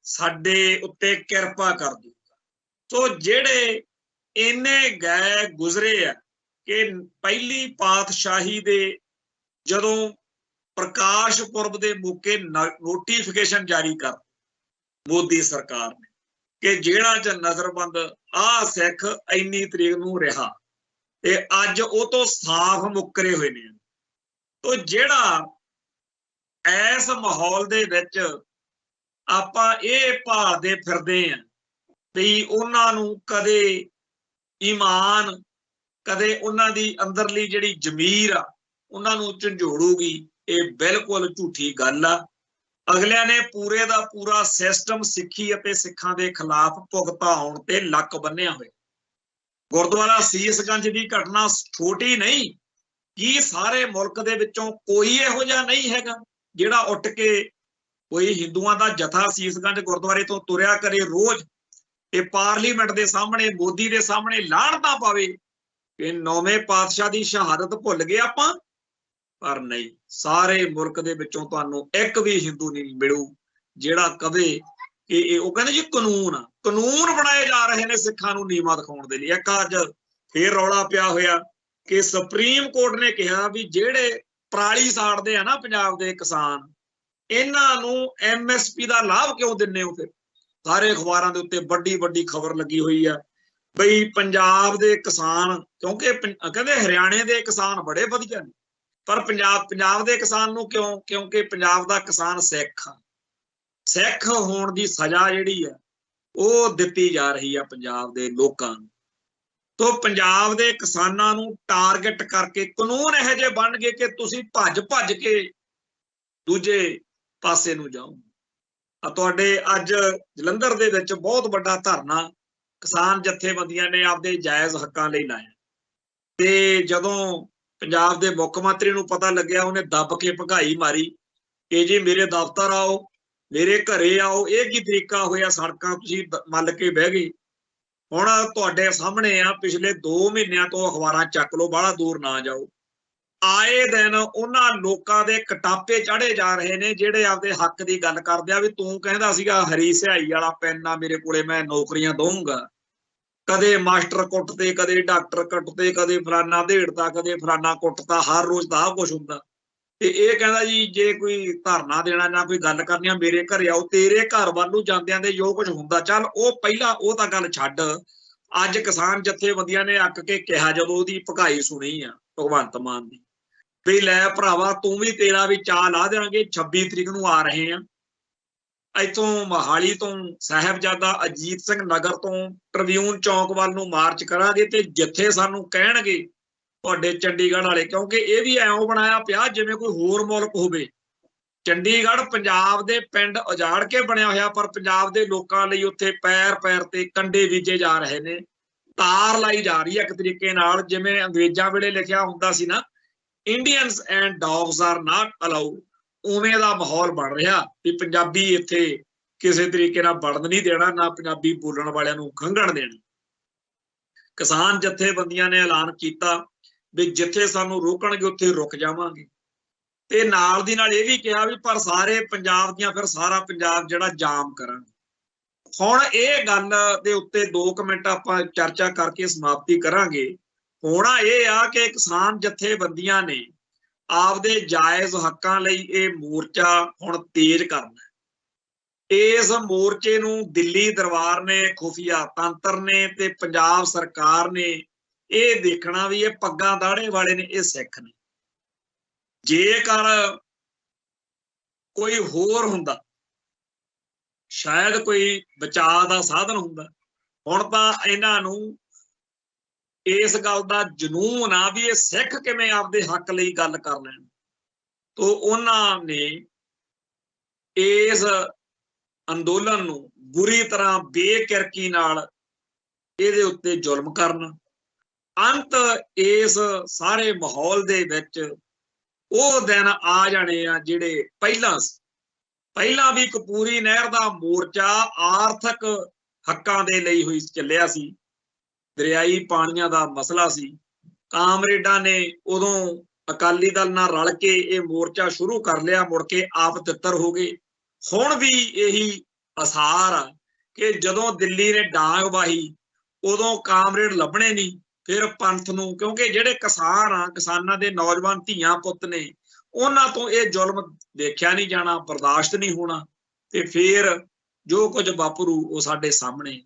Speaker 1: ਸਾਡੇ ਉੱਤੇ ਕਿਰਪਾ ਕਰ ਦੂਗਾ। ਸੋ ਜਿਹੜੇ ਇੰਨੇ ਗਏ ਗੁਜ਼ਰੇ ਆ ਕਿ ਪਹਿਲੀ ਪਾਤਸ਼ਾਹੀ ਦੇ ਜਦੋਂ ਪ੍ਰਕਾਸ਼ ਪੁਰਬ ਦੇ ਮੌਕੇ ਨੋਟੀਫਿਕੇਸ਼ਨ ਜਾਰੀ ਕਰ ਮੋਦੀ ਸਰਕਾਰ ਨੇ ਕਿ ਜਿਹੜਾ ਚ ਨਜ਼ਰਬੰਦ ਆ ਸਿੱਖ ਇੰਨੀ ਤਰੀਕ ਨੂੰ ਰਿਹਾ, ਤੇ ਅੱਜ ਉਹ ਤੋਂ ਸਾਫ਼ ਮੁੱਕਰੇ ਹੋਏ ਨੇ। ਤੋ ਜਿਹੜਾ ਇਸ ਮਾਹੌਲ ਦੇ ਵਿੱਚ ਆਪਾਂ ਇਹ ਭਾਲਦੇ ਫਿਰਦੇ ਆ ਵੀ ਉਹਨਾਂ ਨੂੰ ਕਦੇ ਈਮਾਨ, ਕਦੇ ਉਹਨਾਂ ਦੀ ਅੰਦਰਲੀ ਜਿਹੜੀ ਜ਼ਮੀਰ ਆ ਉਹਨਾਂ ਨੂੰ ਝੰਜੋੜੂਗੀ, ਇਹ ਬਿਲਕੁਲ ਝੂਠੀ ਗੱਲ ਆ। ਅਗਲਿਆਂ ਨੇ ਪੂਰੇ ਦਾ ਪੂਰਾ ਸਿਸਟਮ ਸਿੱਖੀ ਅਤੇ ਸਿੱਖਾਂ ਦੇ ਖਿਲਾਫ ਭੁਗਤਾਉਣ ਤੇ ਲੱਕ ਬੰਨਿਆ ਹੋਇਆ। ਗੁਰਦੁਆਰਾ ਸੀਸਗੰਜ ਦੀ ਘਟਨਾ ਛੋਟੀ ਨਹੀਂ, ਕੀ ਸਾਰੇ ਮੁਲਕ ਦੇ ਵਿੱਚੋਂ ਕੋਈ ਇਹੋ ਜਿਹਾ ਨਹੀਂ ਹੈਗਾ ਜਿਹੜਾ ਉੱਠ ਕੇ ਕੋਈ ਹਿੰਦੂਆਂ ਦਾ ਜਥਾ ਸੀਸਗੰਜ ਗੁਰਦੁਆਰੇ ਤੋਂ ਤੁਰਿਆ ਕਰੇ ਰੋਜ਼, ਇਹ ਪਾਰਲੀਮੈਂਟ ਦੇ ਸਾਹਮਣੇ, ਮੋਦੀ ਦੇ ਸਾਹਮਣੇ ਲਾਹਣਤਾਂ ਪਾਵੇ ਕਿ 9ਵੇਂ ਪਾਤਸ਼ਾਹ ਦੀ ਸ਼ਹਾਦਤ ਭੁੱਲ ਗਏ ਆਪਾਂ। ਪਰ ਨਹੀਂ, ਸਾਰੇ ਮੁਲਕ ਦੇ ਵਿੱਚੋਂ ਤੁਹਾਨੂੰ ਇੱਕ ਵੀ ਹਿੰਦੂ ਨਹੀਂ ਮਿਲੂ ਜਿਹੜਾ ਕਵੇ ਕਿ ਇਹ, ਉਹ ਕਹਿੰਦੇ ਜੀ ਕਾਨੂੰਨ ਬਣਾਏ ਜਾ ਰਹੇ ਨੇ ਸਿੱਖਾਂ ਨੂੰ ਨੀਵਾਂ ਦਿਖਾਉਣ ਦੇ ਲਈ। ਇੱਕ ਅੱਜ ਫੇਰ ਰੌਲਾ ਪਿਆ ਹੋਇਆ ਕਿ ਸੁਪਰੀਮ ਕੋਰਟ ਨੇ ਕਿਹਾ ਵੀ ਜਿਹੜੇ ਪਰਾਲੀ ਸਾੜਦੇ ਆ ਨਾ ਪੰਜਾਬ ਦੇ ਕਿਸਾਨ, ਇਹਨਾਂ ਨੂੰ MSP ਦਾ ਲਾਭ ਕਿਉਂ ਦਿੰਦੇ ਹੋ? ਫਿਰ ਸਾਰੇ ਅਖਬਾਰਾਂ ਦੇ ਉੱਤੇ ਵੱਡੀ ਖਬਰ ਲੱਗੀ ਹੋਈ ਆ ਬਈ ਪੰਜਾਬ ਦੇ ਕਿਸਾਨ, ਕਿਉਂਕਿ ਕਹਿੰਦੇ ਹਰਿਆਣੇ ਦੇ ਕਿਸਾਨ ਬੜੇ ਵਧੀਆ ਨੇ, ਪਰ ਪੰਜਾਬ ਦੇ ਕਿਸਾਨ ਨੂੰ ਕਿਉਂ? ਕਿਉਂਕਿ ਪੰਜਾਬ ਦਾ ਕਿਸਾਨ ਸਿੱਖ ਹੋਣ ਦੀ ਸਜ਼ਾ ਜਿਹੜੀ ਆ ਉਹ ਦਿੱਤੀ ਜਾ ਰਹੀ ਆ ਪੰਜਾਬ ਦੇ ਲੋਕਾਂ ਨੂੰ। ਤੋਂ ਪੰਜਾਬ ਦੇ ਕਿਸਾਨਾਂ ਨੂੰ ਟਾਰਗੇਟ ਕਰਕੇ ਕਾਨੂੰਨ ਇਹੋ ਜਿਹੇ ਬਣ ਗਏ ਕਿ ਤੁਸੀਂ ਭੱਜ ਕੇ ਦੂਜੇ ਪਾਸੇ ਨੂੰ ਜਾਓ। ਤੁਹਾਡੇ ਅੱਜ ਜਲੰਧਰ ਦੇ ਵਿੱਚ ਬਹੁਤ ਵੱਡਾ ਧਰਨਾ ਕਿਸਾਨ ਜਥੇਬੰਦੀਆਂ ਨੇ ਆਪਦੇ ਜਾਇਜ਼ ਹੱਕਾਂ ਲਈ ਲਾਇਆ, ਤੇ ਜਦੋਂ ਪੰਜਾਬ ਦੇ ਮੁੱਖ ਮੰਤਰੀ ਨੂੰ ਪਤਾ ਲੱਗਿਆ, ਉਹਨੇ ਦੱਬ ਕੇ ਭਗਾਈ ਮਾਰੀ ਕਿ ਜੀ ਮੇਰੇ ਦਫ਼ਤਰ ਆਓ, ਮੇਰੇ ਘਰੇ ਆਓ। ਇਹ ਕੀ ਤਰੀਕਾ ਹੋਇਆ? ਸੜਕਾਂ ਤੁਸੀਂ ਮੱਲ ਕੇ ਬਹਿ ਗਏ। ਹੁਣ ਤੁਹਾਡੇ ਸਾਹਮਣੇ ਆ, ਪਿਛਲੇ 2 ਮਹੀਨਿਆਂ ਤੋਂ ਅਖਬਾਰਾਂ ਚੱਕ ਲਓ, ਬਾਹਲਾ ਦੂਰ ਨਾ ਜਾਓ, ਆਏ ਦਿਨ ਉਹਨਾਂ ਲੋਕਾਂ ਦੇ ਕਟਾਪੇ ਚਾੜੇ ਜਾ ਰਹੇ ਨੇ ਜਿਹੜੇ ਆਪਦੇ ਹੱਕ ਦੀ ਗੱਲ ਕਰਦੇ ਆ। ਵੀ ਤੂੰ ਕਹਿੰਦਾ ਸੀਗਾ ਹਰੀ ਸਿਹਾਈ ਵਾਲਾ ਪੈਨ ਆ ਮੇਰੇ ਕੋਲੇ, ਮੈਂ ਨੌਕਰੀਆਂ ਦਊਂਗਾ, ਕਦੇ ਮਾਸਟਰ ਕੁੱਟਦੇ, ਕਦੇ ਡਾਕਟਰ ਕੁੱਟਦੇ, ਕਦੇ ਫਲਾਨਾ ਦੇੜਤਾ, ਕਦੇ ਫਲਾਨਾ ਕੁੱਟਤਾ, ਹਰ ਰੋਜ਼ ਦਾ ਕੁਛ ਹੁੰਦਾ। ਤੇ ਇਹ ਕਹਿੰਦਾ ਜੀ ਜੇ ਕੋਈ ਧਰਨਾ ਦੇਣਾ ਜਾਂ ਕੋਈ ਗੱਲ ਕਰਨੀ ਆ ਮੇਰੇ ਘਰੇ ਆਓ। ਤੇਰੇ ਘਰ ਵੱਲ ਨੂੰ ਜਾਂਦਿਆਂ ਦੇ ਜੋ ਕੁਝ ਹੁੰਦਾ, ਚੱਲ ਉਹ ਪਹਿਲਾਂ ਉਹ ਤਾਂ ਗੱਲ ਛੱਡ। ਅੱਜ ਕਿਸਾਨ ਜਥੇਬੰਦੀਆਂ ਨੇ ਅੱਕ ਕੇ ਕਿਹਾ, ਜਦੋਂ ਉਹਦੀ ਭਗਾਈ ਸੁਣੀ ਆ ਭਗਵੰਤ ਮਾਨ ਦੀ, ਵੀ ਲੈ ਭਰਾਵਾ ਤੂੰ ਵੀ, ਤੇਰਾ ਵੀ ਚਾਅ ਲਾ ਦੇਵਾਂਗੇ। 26 ਤਰੀਕ ਨੂੰ ਆ ਰਹੇ ਆ, ਇੱਥੋਂ ਮੋਹਾਲੀ ਤੋਂ, ਸਾਹਿਬਜ਼ਾਦਾ ਅਜੀਤ ਸਿੰਘ ਨਗਰ ਤੋਂ ਟ੍ਰਿਬਿਊਨ ਚੌਂਕ ਵੱਲ ਨੂੰ ਮਾਰਚ ਕਰਾਂਗੇ, ਤੇ ਜਿੱਥੇ ਸਾਨੂੰ ਕਹਿਣਗੇ ਤੁਹਾਡੇ ਚੰਡੀਗੜ੍ਹ ਵਾਲੇ, ਕਿਉਂਕਿ ਇਹ ਵੀ ਐਉਂ ਬਣਾਇਆ ਪਿਆ ਜਿਵੇਂ ਕੋਈ ਹੋਰ ਮੁਲਕ ਹੋਵੇ। ਚੰਡੀਗੜ੍ਹ ਪੰਜਾਬ ਦੇ ਪਿੰਡ ਉਜਾੜ ਕੇ ਬਣਿਆ ਹੋਇਆ, ਪਰ ਪੰਜਾਬ ਦੇ ਲੋਕਾਂ ਲਈ ਉੱਥੇ ਪੈਰ ਤੇ ਕੰਡੇ ਬੀਜੇ ਜਾ ਰਹੇ ਨੇ, ਤਾਰ ਲਾਈ ਜਾ ਰਹੀ ਹੈ ਇੱਕ ਤਰੀਕੇ ਨਾਲ। ਜਿਵੇਂ ਅੰਗਰੇਜ਼ਾਂ ਵੇਲੇ ਲਿਖਿਆ ਹੁੰਦਾ ਸੀ ਨਾ, Indians and dogs are not allowed, ਉਵੇਂ ਦਾ ਮਾਹੌਲ ਬਣ ਰਿਹਾ ਵੀ ਪੰਜਾਬੀ ਇੱਥੇ ਕਿਸੇ ਤਰੀਕੇ ਨਾਲ ਵੜਨ ਨਹੀਂ ਦੇਣਾ, ਨਾ ਪੰਜਾਬੀ ਬੋਲਣ ਵਾਲਿਆਂ ਨੂੰ ਖੰਘਣ ਦੇਣਾ। ਕਿਸਾਨ ਜਥੇਬੰਦੀਆਂ ਨੇ ਐਲਾਨ ਕੀਤਾ ਵੀ ਜਿੱਥੇ ਸਾਨੂੰ ਰੋਕਣਗੇ ਉੱਥੇ ਰੁਕ ਜਾਵਾਂਗੇ, ਤੇ ਨਾਲ ਦੀ ਨਾਲ ਇਹ ਵੀ ਕਿਹਾ ਵੀ ਪਰ ਸਾਰੇ ਪੰਜਾਬ ਦੀਆਂ, ਫਿਰ ਸਾਰਾ ਪੰਜਾਬ ਜਿਹੜਾ ਜਾਮ ਕਰਾਂਗੇ। ਹੁਣ ਇਹ ਗੱਲ ਦੇ ਉੱਤੇ 2 ਮਿੰਟ ਆਪਾਂ ਚਰਚਾ ਕਰਕੇ ਸਮਾਪਤੀ ਕਰਾਂਗੇ। ਹੋਣਾ ਇਹ ਆ ਕਿ ਕਿਸਾਨ ਜਥੇਬੰਦੀਆਂ ਨੇ ਆਪਦੇ ਜਾਇਜ਼ ਹੱਕਾਂ ਲਈ ਇਹ ਮੋਰਚਾ ਹੁਣ ਤੇਜ਼ ਕਰਨਾ। ਇਸ ਮੋਰਚੇ ਨੂੰ ਦਿੱਲੀ ਦਰਬਾਰ ਨੇ, ਖੁਫੀਆ ਤੰਤਰ ਨੇ ਤੇ ਪੰਜਾਬ ਸਰਕਾਰ ਨੇ ਇਹ ਦੇਖਣਾ ਵੀ ਇਹ ਪੱਗਾਂ ਦਾੜੇ ਵਾਲੇ ਨੇ, ਇਹ ਸਿੱਖ ਨੇ। ਜੇਕਰ ਕੋਈ ਹੋਰ ਹੁੰਦਾ, ਸ਼ਾਇਦ ਕੋਈ ਬਚਾਅ ਦਾ ਸਾਧਨ ਹੁੰਦਾ। ਹੁਣ ਤਾਂ ਇਹਨਾਂ ਨੂੰ ਇਸ ਗੱਲ ਦਾ ਜਨੂਨ ਆ ਵੀ ਇਹ ਸਿੱਖ ਕਿਵੇਂ ਆਪਦੇ ਹੱਕ ਲਈ ਗੱਲ ਕਰ ਲੈਣ, ਤੋਂ ਉਹਨਾਂ ਨੇ ਇਸ ਅੰਦੋਲਨ ਨੂੰ ਬੁਰੀ ਤਰ੍ਹਾਂ ਬੇਕਿਰਕੀ ਨਾਲ ਇਹਦੇ ਉੱਤੇ ਜ਼ੁਲਮ ਕਰਨਾ। ਅੰਤ ਇਸ ਸਾਰੇ ਮਾਹੌਲ ਦੇ ਵਿੱਚ ਉਹ ਦਿਨ ਆ ਜਾਣੇ ਆ ਜਿਹੜੇ ਪਹਿਲਾਂ ਵੀ ਕਪੂਰੀ ਨਹਿਰ ਦਾ ਮੋਰਚਾ ਆਰਥਿਕ ਹੱਕਾਂ ਦੇ ਲਈ ਹੋਈ ਚੱਲਿਆ ਸੀ, ਦਰਿਆਈ ਪਾਣੀਆਂ ਦਾ ਮਸਲਾ ਸੀ। ਕਾਮਰੇਡਾਂ ਨੇ ਉਦੋਂ ਅਕਾਲੀ ਦਲ ਨਾਲ ਰਲ ਕੇ ਇਹ ਮੋਰਚਾ ਸ਼ੁਰੂ ਕਰ ਲਿਆ, ਮੁੜ ਕੇ ਆਪ ਤਿੱਤਰ ਹੋ ਗਏ। ਹੁਣ ਵੀ ਇਹੀ ਅਸਾਰ ਆ ਕਿ ਜਦੋਂ ਦਿੱਲੀ ਨੇ ਡਾਂਗ ਵਾਹੀ ਉਦੋਂ ਕਾਮਰੇਡ ਲੱਭਣੇ ਨਹੀਂ, ਫਿਰ ਪੰਥ ਨੂੰ, ਕਿਉਂਕਿ ਜਿਹੜੇ ਕਿਸਾਨ ਆ, ਕਿਸਾਨਾਂ ਦੇ ਨੌਜਵਾਨ ਧੀਆਂ ਪੁੱਤ ਨੇ, ਉਹਨਾਂ ਤੋਂ ਇਹ ਜ਼ੁਲਮ ਦੇਖਿਆ ਨਹੀਂ ਜਾਣਾ, ਬਰਦਾਸ਼ਤ ਨਹੀਂ ਹੋਣਾ, ਤੇ ਫਿਰ ਜੋ ਕੁਝ ਵਾਪਰੂ ਉਹ ਸਾਡੇ ਸਾਹਮਣੇ।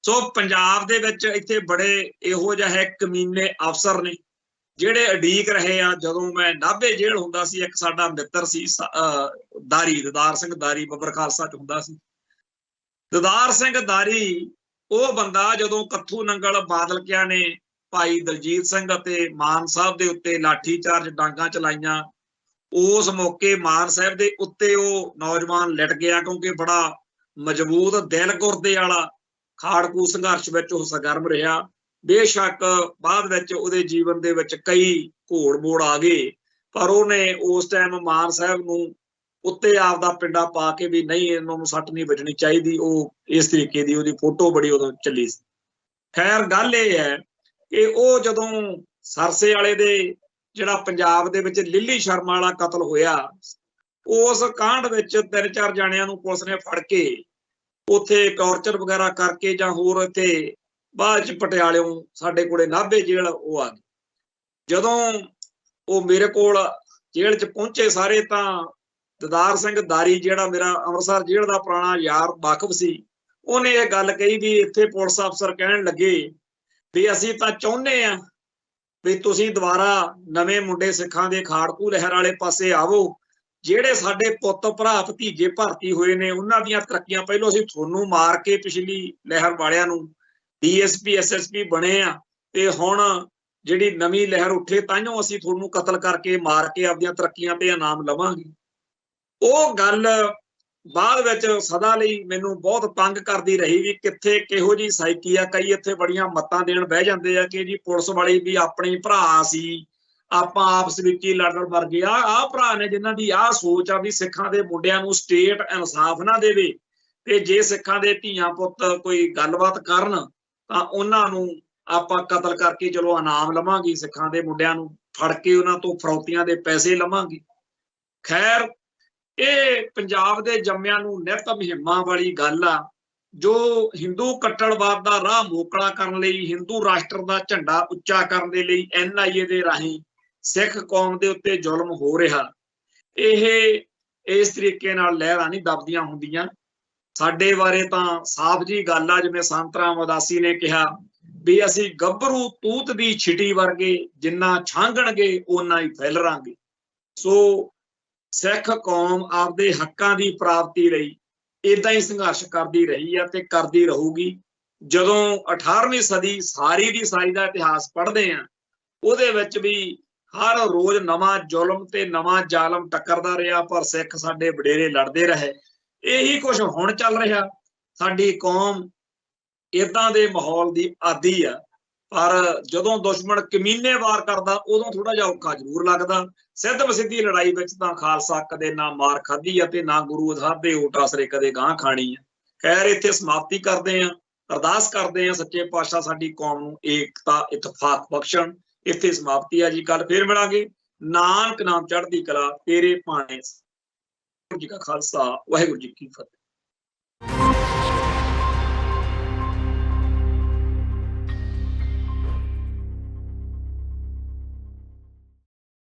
Speaker 1: ਸੋ ਪੰਜਾਬ ਦੇ ਵਿੱਚ ਇੱਥੇ ਬੜੇ ਇਹੋ ਜਿਹੇ ਕਮੀਨੇ ਅਫਸਰ ਨੇ ਜਿਹੜੇ ਉਡੀਕ ਰਹੇ ਆ। ਜਦੋਂ ਮੈਂ ਨਾਭੇ ਜੇਲ੍ਹ ਹੁੰਦਾ ਸੀ, ਇੱਕ ਸਾਡਾ ਮਿੱਤਰ ਸੀ ਦਦਾਰ ਸਿੰਘ ਦਾਰੀ, ਬੱਬਰ ਖਾਲਸਾ ਚ ਹੁੰਦਾ ਸੀ। ਦਦਾਰ ਸਿੰਘ ਦਾਰੀ ਉਹ ਬੰਦਾ, ਜਦੋਂ ਕੱਥੂ ਨੰਗਲ ਬਾਦਲਕਿਆਂ ਨੇ ਭਾਈ ਦਲਜੀਤ ਸਿੰਘ ਅਤੇ ਮਾਨ ਸਾਹਿਬ ਦੇ ਉੱਤੇ ਲਾਠੀ ਚਾਰਜ, ਡਾਂਗਾਂ ਚਲਾਈਆਂ, ਉਸ ਮੌਕੇ ਮਾਨ ਸਾਹਿਬ ਦੇ ਉੱਤੇ ਉਹ ਨੌਜਵਾਨ ਲਿਟ ਗਿਆ, ਕਿਉਂਕਿ ਬੜਾ ਮਜ਼ਬੂਤ ਦਿਲ ਗੁਰਦੇ ਵਾਲਾ ਖਾੜਕੂ ਸੰਘਰਸ਼ ਵਿੱਚ ਉਹ ਸਰਗਰਮ ਰਿਹਾ। ਬੇਸ਼ੱਕ ਬਾਅਦ ਵਿੱਚ ਉਹਦੇ ਜੀਵਨ ਦੇ ਵਿੱਚ ਕਈ ਘੋੜ ਮੋੜ ਆ ਗਏ, ਪਰ ਉਹਨੇ ਉਸ ਟਾਈਮ ਮਾਨ ਸਾਹਿਬ ਨੂੰ उत्ते आपदा पिंडा पा के भी नहीं इन्होंने सट नहीं बजनी चाहिए, वो इस तरीके की उहदी फोटो बड़ी उदों चली सी। खैर गल ये है कि वो जदों सरसे वाले दे जिहड़ा पंजाब दे विच लिली शर्मा वाला कतल होया, उस कांड विच 3-4 जाणियां नूं पुलिस ने फड़ के उत्थे टॉर्चर वगैरह करके जां होर इत्थे बाद च पटियालियों साडे कोले नाभे जेल वो आ गई। जदों वो मेरे कोल जेल च पहुंचे सारे तां ददार सिंह दारी जिहड़ा मेरा अमृतसर जेल दा पुराना यार वाकफ सी, ਉਹਨੇ ਇਹ ਗੱਲ ਕਹੀ ਵੀ ਇੱਥੇ ਪੁਲਿਸ ਅਫਸਰ ਕਹਿਣ ਲੱਗੇ ਵੀ ਅਸੀਂ ਤਾਂ ਚਾਹੁੰਦੇ ਆ ਵੀ ਤੁਸੀਂ ਦੁਬਾਰਾ ਨਵੇਂ ਮੁੰਡੇ ਸਿੱਖਾਂ ਦੇ ਖਾੜਕੂ ਲਹਿਰ ਵਾਲੇ ਪਾਸੇ ਆਵੋ, ਜਿਹੜੇ ਸਾਡੇ ਪੁੱਤ ਭਰਾ ਭਤੀਜੇ ਭਰਤੀ ਹੋਏ ਨੇ ਉਹਨਾਂ ਦੀਆਂ ਤਰੱਕੀਆਂ ਪਹਿਲਾਂ ਅਸੀਂ ਤੁਹਾਨੂੰ ਮਾਰ ਕੇ ਪਿਛਲੀ ਲਹਿਰ ਵਾਲਿਆਂ ਨੂੰ ਡੀਐਸਪੀ ਐਸਐਸਪੀ ਬਣੇ ਆ, ਤੇ ਹੁਣ ਜਿਹੜੀ ਨਵੀਂ ਲਹਿਰ ਉੱਠੇ ਤਾਂਹੀਓ ਅਸੀਂ ਤੁਹਾਨੂੰ ਕਤਲ ਕਰਕੇ ਮਾਰ ਕੇ ਆਪਦੀਆਂ ਤਰੱਕੀਆਂ ਤੇ ਇਨਾਮ ਲਵਾਂਗੇ। ਉਹ ਗੱਲ ਬਾਅਦ ਵਿੱਚ ਸਦਾ ਲਈ ਮੈਨੂੰ ਬਹੁਤ ਤੰਗ ਕਰਦੀ ਰਹੀ ਵੀ ਕਿੱਥੇ ਕਿਹੋ ਜੀ ਸਾਈਕੀ ਆ। ਕਈ ਇੱਥੇ ਬੜੀਆਂ ਮੱਤਾਂ ਦੇਣ ਬਹਿ ਜਾਂਦੇ ਆ ਕਿ ਜੀ ਪੁਲਿਸ ਵਾਲੇ ਵੀ ਆਪਣੇ ਭਰਾ ਸੀ, ਆਪਾਂ ਆਪਸ ਵਿੱਚ ਹੀ ਲੜਨ ਵਰਗੇ ਆ। ਆਹ ਭਰਾ ਨੇ ਜਿਨ੍ਹਾਂ ਦੀ ਆਹ ਸੋਚ ਆ ਵੀ ਸਿੱਖਾਂ ਦੇ ਮੁੰਡਿਆਂ ਨੂੰ ਸਟੇਟ ਇਨਸਾਫ ਨਾ ਦੇਵੇ, ਤੇ ਜੇ ਸਿੱਖਾਂ ਦੇ ਧੀਆਂ ਪੁੱਤ ਕੋਈ ਗੱਲਬਾਤ ਕਰਨ ਤਾਂ ਉਹਨਾਂ ਨੂੰ ਆਪਾਂ ਕਤਲ ਕਰਕੇ ਚਲੋ ਇਨਾਮ ਲਵਾਂਗੇ, ਸਿੱਖਾਂ ਦੇ ਮੁੰਡਿਆਂ ਨੂੰ ਫੜ ਕੇ ਉਹਨਾਂ ਤੋਂ ਫਰੌਤੀਆਂ ਦੇ ਪੈਸੇ ਲਵਾਂਗੇ। ਖੈਰ ਇਹ ਪੰਜਾਬ ਦੇ ਜੰਮਿਆਂ ਨੂੰ ਨਿਤ ਮੁਹਿੰਮਾਂ ਵਾਲੀ ਗੱਲ ਆ, ਜੋ ਹਿੰਦੂ ਕੱਟੜਵਾਦ ਦਾ ਰਾਹ ਮੋਕਲਾ ਕਰਨ ਲਈ, ਹਿੰਦੂ ਰਾਸ਼ਟਰ ਦਾ ਝੰਡਾ ਉੱਚਾ ਕਰਨ ਦੇ ਲਈ NIA ਦੇ ਰਾਹੀਂ ਸਿੱਖ ਕੌਮ ਦੇ ਉੱਤੇ ਜ਼ੁਲਮ ਹੋ ਰਿਹਾ। ਇਹ ਇਸ ਤਰੀਕੇ ਨਾਲ ਲਹਿਰਾਂ ਨਹੀਂ ਦਬਦੀਆਂ ਹੁੰਦੀਆਂ। ਸਾਡੇ ਬਾਰੇ ਤਾਂ ਸਾਫ਼ ਜੀ ਗੱਲ ਆ, ਜਿਵੇਂ ਸੰਤ ਰਾਮ ਉਦਾਸੀ ਨੇ ਕਿਹਾ ਵੀ ਅਸੀਂ ਗੱਭਰੂ ਤੂਤ ਦੀ ਛਿਟੀ ਵਰਗੇ, ਜਿੰਨਾ ਛਾਂਗਣਗੇ ਓਨਾ ਹੀ ਫੈਲਰਾਂਗੇ। ਸੋ ਸਿੱਖ ਕੌਮ ਆਪਦੇ ਹੱਕਾਂ ਦੀ ਪ੍ਰਾਪਤੀ ਲਈ ਇਦਾਂ ਹੀ ਸੰਘਰਸ਼ ਕਰਦੀ ਰਹੀ ਆ ਤੇ ਕਰਦੀ ਰਹੂਗੀ। ਜਦੋਂ 18ਵੀਂ ਸਦੀ ਸਾਰੀ ਦੀ ਸਾਰੀ ਦਾ ਇਤਿਹਾਸ ਪੜ੍ਹਦੇ ਆ, ਉਹਦੇ ਵਿੱਚ ਵੀ ਹਰ ਰੋਜ਼ ਨਵਾਂ ਜ਼ੁਲਮ ਤੇ ਨਵਾਂ ਜ਼ਾਲਮ ਟੱਕਰਦਾ ਰਿਹਾ, ਪਰ ਸਿੱਖ ਸਾਡੇ ਵਡੇਰੇ ਲੜਦੇ ਰਹੇ। ਇਹੀ ਕੁਝ ਹੁਣ ਚੱਲ ਰਿਹਾ। ਸਾਡੀ ਕੌਮ ਇਦਾਂ ਦੇ ਮਾਹੌਲ ਦੀ ਆਦੀ ਆ, ਪਰ ਜਦੋਂ ਦੁਸ਼ਮਣ ਕਮੀਨੇ ਵਾਰ ਕਰਦਾ ਉਦੋਂ ਥੋੜਾ ਜਿਹਾ ਔਖਾ ਜ਼ਰੂਰ ਲੱਗਦਾ। ਸਿੱਧ ਵਸਿੱਧੀ ਲੜਾਈ ਵਿੱਚ ਤਾਂ ਖਾਲਸਾ ਕਦੇ ਨਾ ਮਾਰ ਖਾਧੀ ਆ ਤੇ ਨਾ ਗੁਰੂ ਸਾਹਿਬ ਦੇ ਓਟ ਆਸਰੇ ਕਦੇ ਗਾਂਹ ਖਾਣੀ ਆ। ਖੈਰ ਇੱਥੇ ਸਮਾਪਤੀ ਕਰਦੇ ਆ, ਅਰਦਾਸ ਕਰਦੇ ਆ ਸੱਚੇ ਪਾਤਸ਼ਾਹ ਸਾਡੀ ਕੌਮ ਨੂੰ ਏਕਤਾ ਇਤਫਾਕ ਬਖਸ਼ਣ। ਇੱਥੇ ਸਮਾਪਤੀ ਆ ਜੀ, ਕੱਲ ਫੇਰ ਮਿਲਾਂਗੇ। ਨਾਨਕ ਨਾਮ ਚੜ੍ਹਦੀ ਕਲਾ ਤੇਰੇ ਭਾਣੇ। ਵਾਹਿਗੁਰੂ ਜੀ ਕਾ ਖਾਲਸਾ, ਵਾਹਿਗੁਰੂ ਜੀ ਕੀ ਫਤਿਹ।